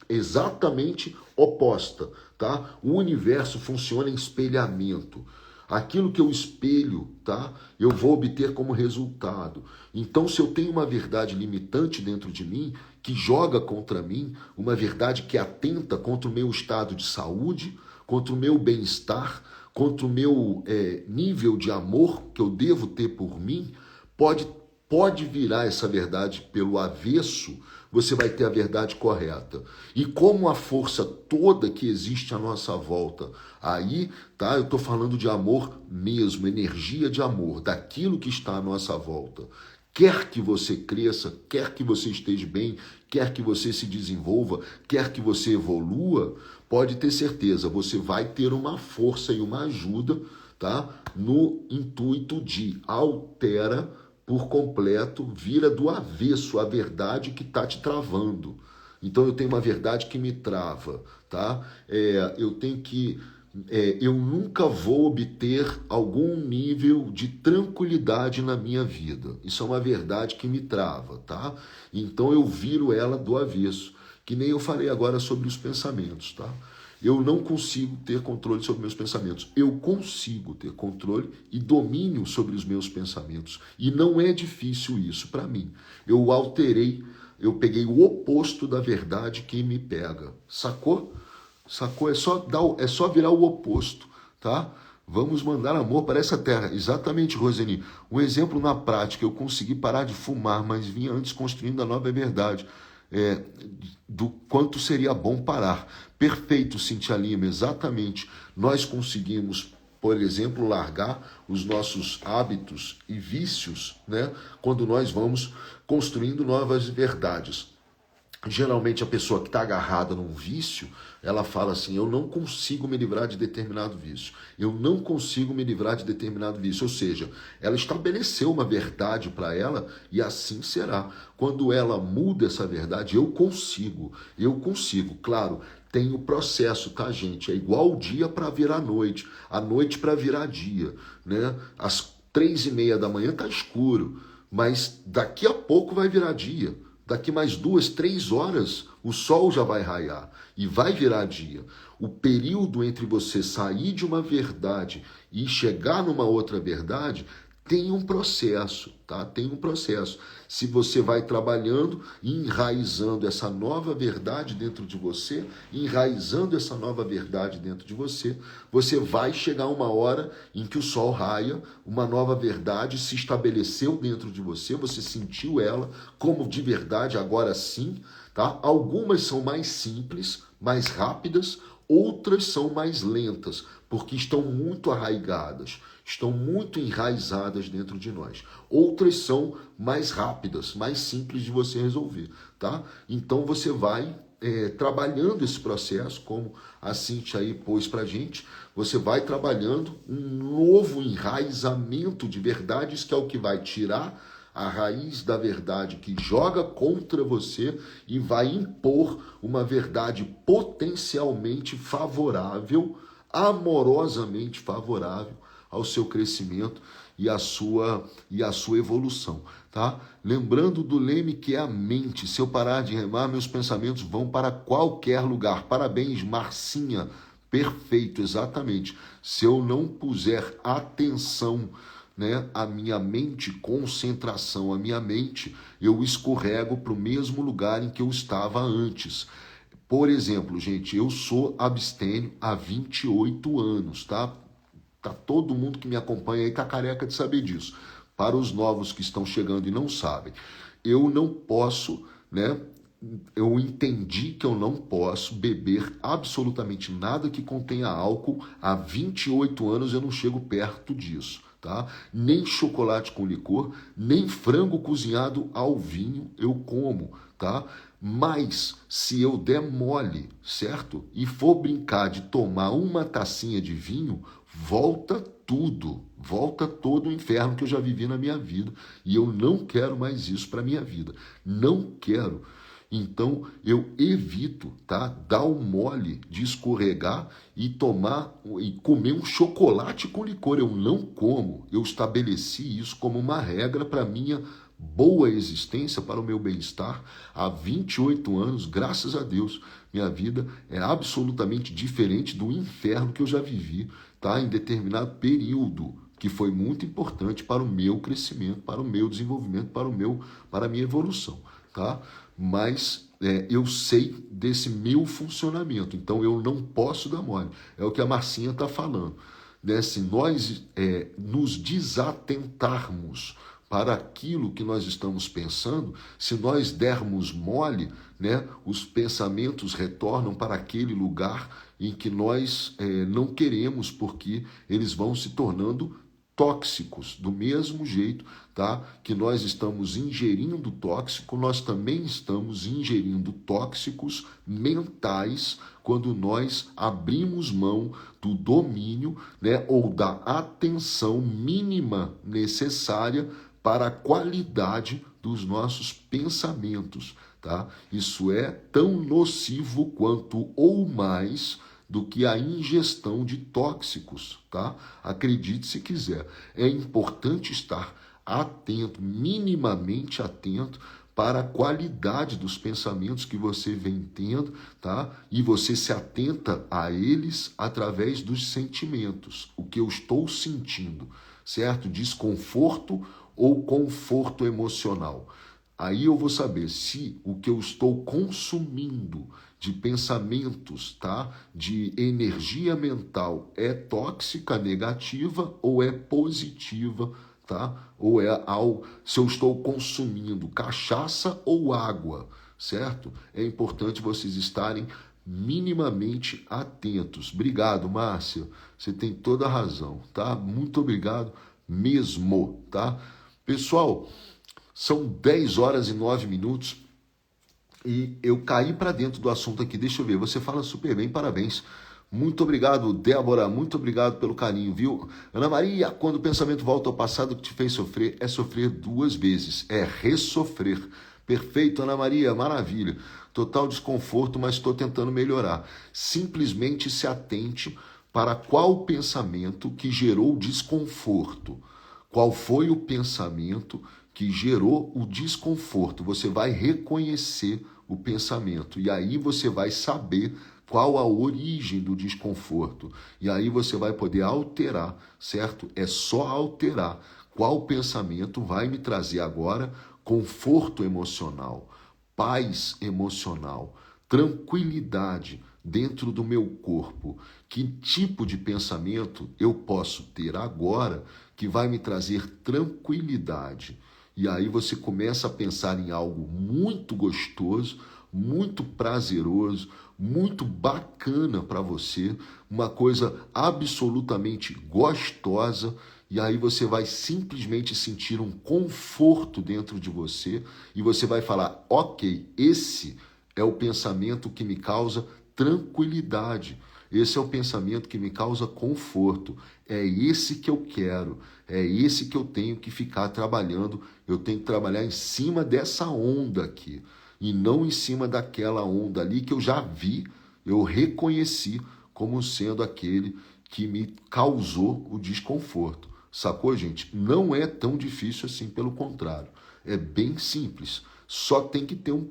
exatamente oposta, tá? O universo funciona em espelhamento. Aquilo que eu espelho, tá? Eu vou obter como resultado. Então, se eu tenho uma verdade limitante dentro de mim, que joga contra mim, uma verdade que atenta contra o meu estado de saúde, contra o meu bem-estar, contra o meu nível de amor que eu devo ter por mim, pode virar essa verdade pelo avesso, você vai ter a verdade correta. E como a força toda que existe à nossa volta, aí, tá? Eu estou falando de amor mesmo, energia de amor, daquilo que está à nossa volta. Quer que você cresça, quer que você esteja bem, quer que você se desenvolva, quer que você evolua, pode ter certeza, você vai ter uma força e uma ajuda, tá? No intuito de altera por completo, vira do avesso a verdade que está te travando. Então eu tenho uma verdade que me trava, tá? Eu nunca vou obter algum nível de tranquilidade na minha vida. Isso é uma verdade que me trava, tá? Então eu viro ela do avesso, que nem eu falei agora sobre os pensamentos, tá? Eu não consigo ter controle sobre meus pensamentos. Eu consigo ter controle e domínio sobre os meus pensamentos. E não é difícil isso para mim. Eu alterei, eu peguei o oposto da verdade que me pega. Sacou? Sacou? É só virar o oposto, tá? Vamos mandar amor para essa terra. Exatamente, Roseni. Um exemplo na prática, eu consegui parar de fumar, mas vinha antes construindo a nova verdade. Do quanto seria bom parar. Perfeito, Cintia Lima, exatamente. Nós conseguimos, por exemplo, largar os nossos hábitos e vícios, né, quando nós vamos construindo novas verdades. Geralmente a pessoa que está agarrada num vício, ela fala assim, eu não consigo me livrar de determinado vício. Eu não consigo me livrar de determinado vício. Ou seja, ela estabeleceu uma verdade para ela e assim será. Quando ela muda essa verdade, eu consigo. Claro, tem o processo, tá, gente? É igual o dia para virar noite, a noite para virar dia, né? Às 3:30 da manhã tá escuro, mas daqui a pouco vai virar dia. Daqui mais 2, 3 horas, o sol já vai raiar e vai virar dia. O período entre você sair de uma verdade e chegar numa outra verdade tem um processo, tá? Tem um processo. Se você vai trabalhando e enraizando essa nova verdade dentro de você, você vai chegar uma hora em que o sol raia, uma nova verdade se estabeleceu dentro de você, você sentiu ela como de verdade, agora sim, tá? Algumas são mais simples, mais rápidas, outras são mais lentas, porque estão muito arraigadas, estão muito enraizadas dentro de nós. Outras são mais rápidas, mais simples de você resolver, tá? Então você vai trabalhando esse processo, como a Cintia aí pôs pra gente, você vai trabalhando um novo enraizamento de verdades, que é o que vai tirar a raiz da verdade que joga contra você e vai impor uma verdade potencialmente favorável, amorosamente favorável ao seu crescimento e à sua evolução, tá? Lembrando do leme que é a mente. Se eu parar de remar, meus pensamentos vão para qualquer lugar. Parabéns, Marcinha. Perfeito, exatamente. Se eu não puser atenção, né, a minha mente, concentração, a minha mente, eu escorrego para o mesmo lugar em que eu estava antes. Por exemplo, gente, eu sou abstêmio há 28 anos, tá? Tá todo mundo que me acompanha aí tá careca de saber disso. Para os novos que estão chegando e não sabem, eu não posso, né? Eu entendi que eu não posso beber absolutamente nada que contenha álcool. Há 28 anos eu não chego perto disso, tá? Nem chocolate com licor, nem frango cozinhado ao vinho eu como, tá? Mas se eu der mole, certo? E for brincar de tomar uma tacinha de vinho, volta tudo, volta todo o inferno que eu já vivi na minha vida. E eu não quero mais isso para minha vida. Não quero. Então eu evito, tá, dar o mole de escorregar e comer um chocolate com licor. Eu não como. Eu estabeleci isso como uma regra para minha boa existência, para o meu bem-estar. Há 28 anos, graças a Deus, minha vida é absolutamente diferente do inferno que eu já vivi, tá, em determinado período, que foi muito importante para o meu crescimento, para o meu desenvolvimento, para a minha evolução, tá? Mas eu sei desse meu funcionamento, então eu não posso dar mole. É o que a Marcinha está falando, né? Se nós nos desatentarmos para aquilo que nós estamos pensando, se nós dermos mole, né, os pensamentos retornam para aquele lugar em que nós não queremos, porque eles vão se tornando tóxicos. Do mesmo jeito, tá, que nós estamos ingerindo tóxico, nós também estamos ingerindo tóxicos mentais quando nós abrimos mão do domínio, né, ou da atenção mínima necessária para a qualidade dos nossos pensamentos, tá? Isso é tão nocivo quanto ou mais do que a ingestão de tóxicos, tá? Acredite se quiser. É importante estar atento, minimamente atento, para a qualidade dos pensamentos que você vem tendo, tá? E você se atenta a eles através dos sentimentos. O que eu estou sentindo, certo? Desconforto ou conforto emocional. Aí eu vou saber se o que eu estou consumindo de pensamentos, tá, de energia mental é tóxica, negativa ou é positiva, tá? Ou se eu estou consumindo cachaça ou água, certo? É importante vocês estarem minimamente atentos. Obrigado, Márcia. Você tem toda a razão, tá? Muito obrigado mesmo, tá? Pessoal, são 10 horas e 9 minutos e eu caí para dentro do assunto aqui. Deixa eu ver, você fala super bem, parabéns. Muito obrigado, Débora, muito obrigado pelo carinho, viu? Ana Maria, quando o pensamento volta ao passado que te fez sofrer, é sofrer 2 vezes, é ressofrer. Perfeito, Ana Maria, maravilha. Total desconforto, mas estou tentando melhorar. Simplesmente se atente para qual pensamento que gerou desconforto. Qual foi o pensamento que gerou o desconforto? Você vai reconhecer o pensamento e aí você vai saber qual a origem do desconforto. E aí você vai poder alterar, certo? É só alterar qual pensamento vai me trazer agora conforto emocional, paz emocional, tranquilidade dentro do meu corpo. Que tipo de pensamento eu posso ter agora que vai me trazer tranquilidade? E aí você começa a pensar em algo muito gostoso, muito prazeroso, muito bacana para você, uma coisa absolutamente gostosa, e aí você vai simplesmente sentir um conforto dentro de você e você vai falar, ok, esse é o pensamento que me causa tranquilidade. Esse é o pensamento que me causa conforto. É esse que eu quero. É esse que eu tenho que ficar trabalhando. Eu tenho que trabalhar em cima dessa onda aqui. E não em cima daquela onda ali que eu já vi, eu reconheci como sendo aquele que me causou o desconforto. Sacou, gente? Não é tão difícil assim, pelo contrário. É bem simples. Só tem que ter um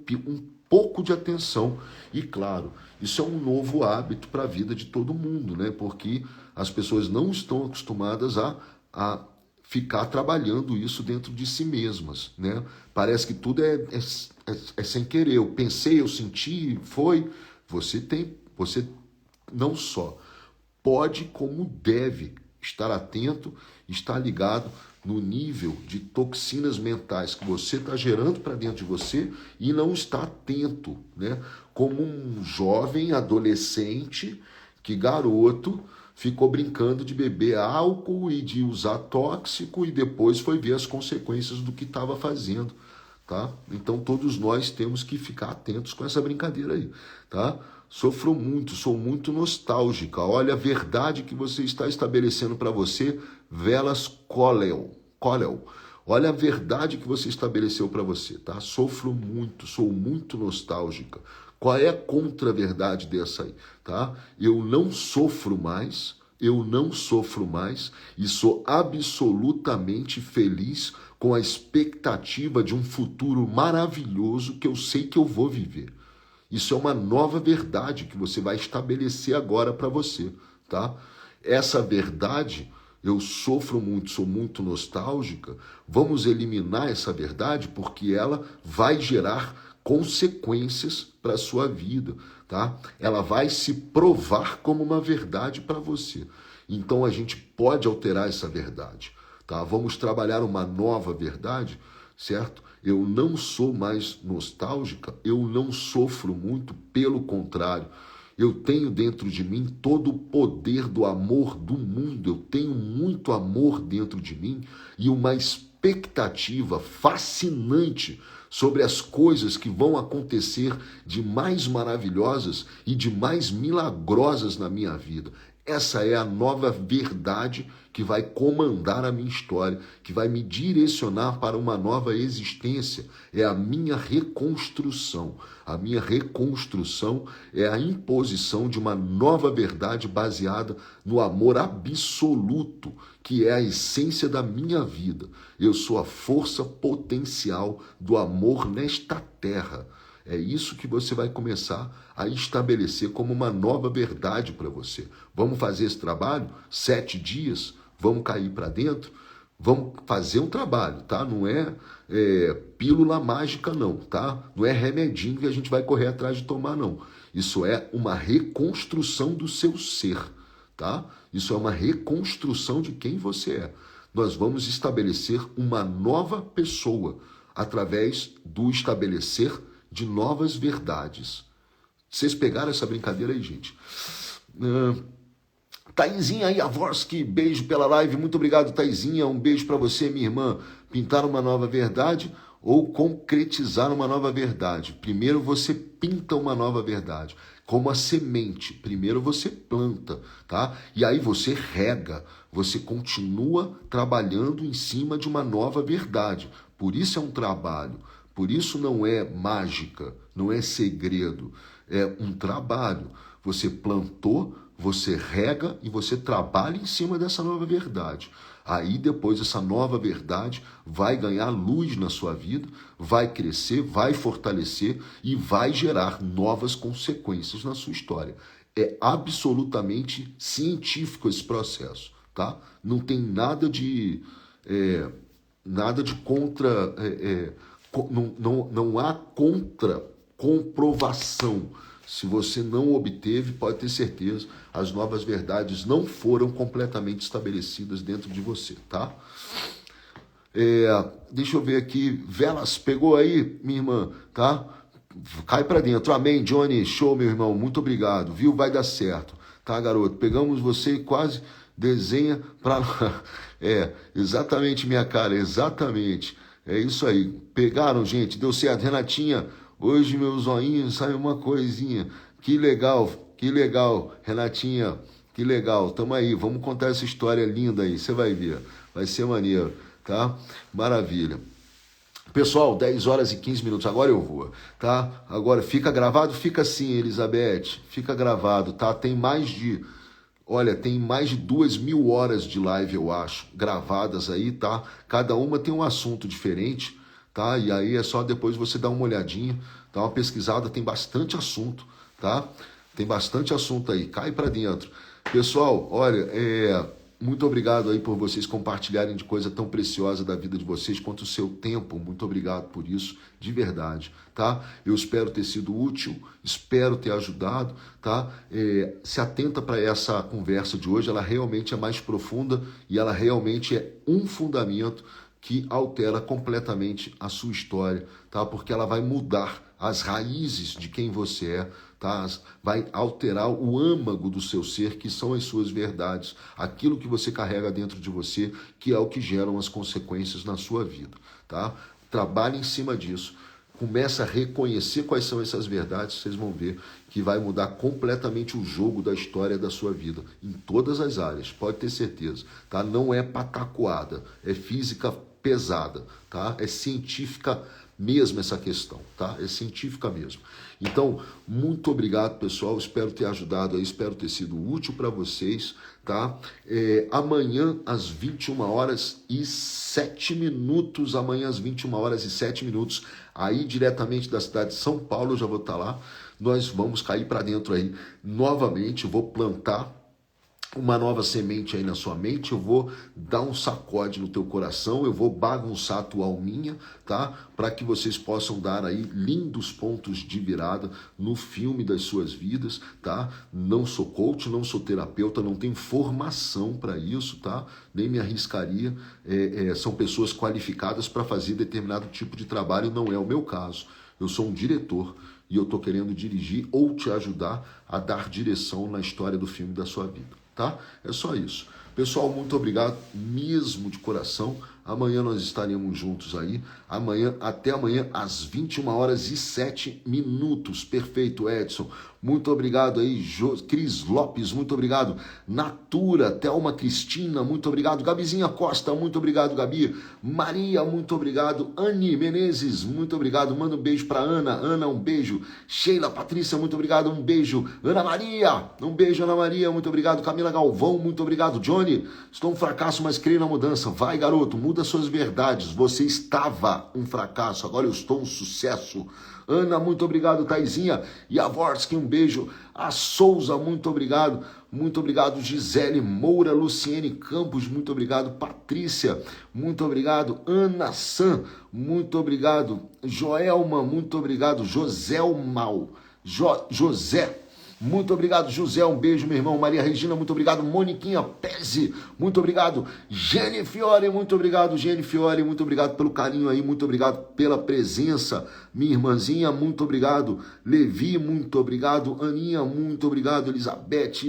pouco de atenção. E claro, isso é um novo hábito para a vida de todo mundo, né? Porque as pessoas não estão acostumadas a ficar trabalhando isso dentro de si mesmas, né? Parece que tudo é sem querer. Eu pensei, eu senti, foi. Você não só pode, como deve estar atento, estar ligado no nível de toxinas mentais que você está gerando para dentro de você e não está atento, né? Como um jovem adolescente, que garoto, ficou brincando de beber álcool e de usar tóxico e depois foi ver as consequências do que estava fazendo, tá? Então todos nós temos que ficar atentos com essa brincadeira aí, tá? Sofro muito, sou muito nostálgica. Olha a verdade que você está estabelecendo para você, Velas Colel. Olha a verdade que você estabeleceu para você, tá? Sofro muito, sou muito nostálgica. Qual é a contra-verdade dessa aí, tá? Eu não sofro mais, e sou absolutamente feliz com a expectativa de um futuro maravilhoso que eu sei que eu vou viver. Isso é uma nova verdade que você vai estabelecer agora para você, tá? Essa verdade, eu sofro muito, sou muito nostálgica, vamos eliminar essa verdade porque ela vai gerar consequências para a sua vida, tá? Ela vai se provar como uma verdade para você. Então a gente pode alterar essa verdade, tá? Vamos trabalhar uma nova verdade, certo? Eu não sou mais nostálgica, eu não sofro muito, pelo contrário. Eu tenho dentro de mim todo o poder do amor do mundo, eu tenho muito amor dentro de mim e uma expectativa fascinante sobre as coisas que vão acontecer de mais maravilhosas e de mais milagrosas na minha vida. Essa é a nova verdade que vai comandar a minha história, que vai me direcionar para uma nova existência. É a minha reconstrução. A minha reconstrução é a imposição de uma nova verdade baseada no amor absoluto, que é a essência da minha vida. Eu sou a força potencial do amor nesta terra. É isso que você vai começar a estabelecer como uma nova verdade para você. Vamos fazer esse trabalho? 7 dias? Vamos cair para dentro? Vamos fazer um trabalho, tá? Não é pílula mágica, não, tá? Não é remedinho que a gente vai correr atrás de tomar, não. Isso é uma reconstrução do seu ser, tá? Isso é uma reconstrução de quem você é. Nós vamos estabelecer uma nova pessoa através do estabelecer de novas verdades. Vocês pegaram essa brincadeira aí, gente? Taizinha Jaworski, beijo pela live. Muito obrigado, Taizinha. Um beijo para você, minha irmã. Pintar uma nova verdade ou concretizar uma nova verdade? Primeiro você pinta uma nova verdade, como a semente. Primeiro você planta, tá? E aí você rega. Você continua trabalhando em cima de uma nova verdade. Por isso é um trabalho. Por isso não é mágica, não é segredo, é um trabalho. Você plantou, você rega e você trabalha em cima dessa nova verdade. Aí depois essa nova verdade vai ganhar luz na sua vida, vai crescer, vai fortalecer e vai gerar novas consequências na sua história. É absolutamente científico esse processo, tá? Não tem nada de contra... Não há contra-comprovação. Se você não obteve, pode ter certeza, as novas verdades não foram completamente estabelecidas dentro de você, tá? Deixa eu ver aqui. Velas, pegou aí, minha irmã, tá? Cai pra dentro. Amém, Johnny. Show, meu irmão. Muito obrigado. Viu? Vai dar certo. Tá, garoto? Pegamos você e quase desenha pra... exatamente, minha cara. Exatamente. É isso aí. Pegaram, gente. Deu certo. Renatinha, hoje meu zoinho sai uma coisinha. Que legal, Renatinha. Que legal. Tamo aí. Vamos contar essa história linda aí. Você vai ver. Vai ser maneiro, tá? Maravilha. Pessoal, 10 horas e 15 minutos. Agora eu vou, tá? Agora fica gravado? Fica sim, Elizabeth. Fica gravado, tá? Tem mais de 2.000 horas de live, eu acho, gravadas aí, tá? Cada uma tem um assunto diferente, tá? E aí é só depois você dar uma olhadinha, dá uma pesquisada, tem bastante assunto, tá? Tem bastante assunto aí, cai pra dentro. Pessoal, olha, muito obrigado aí por vocês compartilharem de coisa tão preciosa da vida de vocês quanto o seu tempo. Muito obrigado por isso, de verdade, tá? Eu espero ter sido útil, espero ter ajudado, tá? Se atenta para essa conversa de hoje, ela realmente é mais profunda e ela realmente é um fundamento que altera completamente a sua história, tá? Porque ela vai mudar as raízes de quem você é, tá? Vai alterar o âmago do seu ser, que são as suas verdades, aquilo que você carrega dentro de você, que é o que geram as consequências na sua vida, tá? Trabalhe em cima disso. Começa a reconhecer quais são essas verdades, vocês vão ver que vai mudar completamente o jogo da história da sua vida, em todas as áreas, pode ter certeza, tá? Não é patacoada, é física pesada, tá? É científica mesmo essa questão, tá? É científica mesmo. Então, muito obrigado, pessoal. Espero ter ajudado aí, espero ter sido útil para vocês, tá? Amanhã, às 21h07, amanhã às 21h07, aí diretamente da cidade de São Paulo, eu já vou estar lá. Nós vamos cair para dentro aí novamente, eu vou plantar uma nova semente aí na sua mente, eu vou dar um sacode no teu coração, eu vou bagunçar a tua alminha, tá? Para que vocês possam dar aí lindos pontos de virada no filme das suas vidas, tá? Não sou coach, não sou terapeuta, não tenho formação para isso, tá? Nem me arriscaria, são pessoas qualificadas para fazer determinado tipo de trabalho, não é o meu caso. Eu sou um diretor e eu estou querendo dirigir ou te ajudar a dar direção na história do filme da sua vida. Tá? É só isso. Pessoal, muito obrigado mesmo de coração. Amanhã nós estaremos juntos aí. Até amanhã às 21h07. Perfeito, Edson. Muito obrigado aí, Cris Lopes, muito obrigado. Natura, Thelma Cristina, muito obrigado. Gabizinha Costa, muito obrigado, Gabi. Maria, muito obrigado. Anne Menezes, muito obrigado. Manda um beijo para Ana. Ana, um beijo. Sheila Patrícia, muito obrigado. Um beijo. Ana Maria, um beijo, Ana Maria, muito obrigado. Camila Galvão, muito obrigado. Johnny, estou um fracasso, mas creio na mudança. Vai, garoto, muda suas verdades. Você estava um fracasso, agora eu estou um sucesso. Ana, muito obrigado. Taizinha Yavorsky, um beijo. A Souza, muito obrigado. Muito obrigado. Gisele Moura, Luciene Campos, muito obrigado. Patrícia, muito obrigado. Ana San, muito obrigado. Joelma, muito obrigado. Joselmal, José, muito obrigado. José, um beijo, meu irmão. Maria Regina, muito obrigado. Moniquinha Pese, muito obrigado. Gene Fiore, muito obrigado. Gene Fiore, muito obrigado pelo carinho aí, muito obrigado pela presença. Minha irmãzinha, muito obrigado. Levi, muito obrigado. Aninha, muito obrigado. Elizabeth,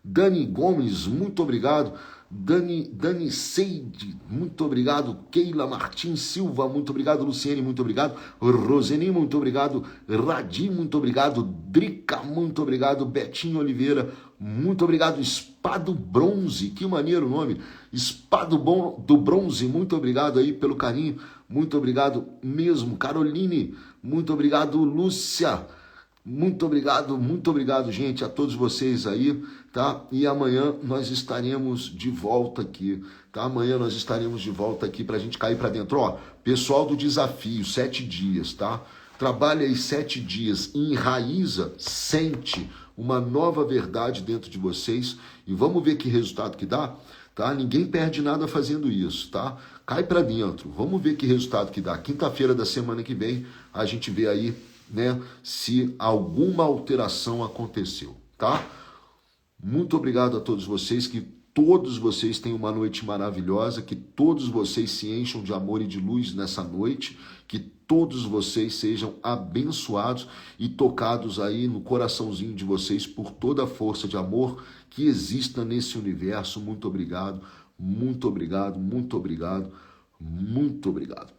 Dani Gomes, muito obrigado. Dani Seide, muito obrigado. Keila Martins Silva, muito obrigado. Luciene, muito obrigado. Roseni, muito obrigado. Radi, muito obrigado. Drica, muito obrigado. Betinho Oliveira, muito obrigado. Espado Bronze, que maneiro o nome. Espado do Bronze, muito obrigado aí pelo carinho. Muito obrigado mesmo. Caroline, muito obrigado. Lúcia, muito obrigado, gente, a todos vocês aí, tá? E amanhã nós estaremos de volta aqui, tá? Amanhã nós estaremos de volta aqui pra gente cair pra dentro. Ó, pessoal do desafio, 7 dias, tá? Trabalha aí 7 dias, enraiza, sente uma nova verdade dentro de vocês e vamos ver que resultado que dá, tá? Ninguém perde nada fazendo isso, tá? Cai pra dentro, vamos ver que resultado que dá. Quinta-feira da semana que vem, a gente vê aí, né, se alguma alteração aconteceu, tá? Muito obrigado a todos vocês, que todos vocês tenham uma noite maravilhosa, que todos vocês se encham de amor e de luz nessa noite, que todos vocês sejam abençoados e tocados aí no coraçãozinho de vocês por toda a força de amor que exista nesse universo. Muito obrigado, muito obrigado, muito obrigado, muito obrigado.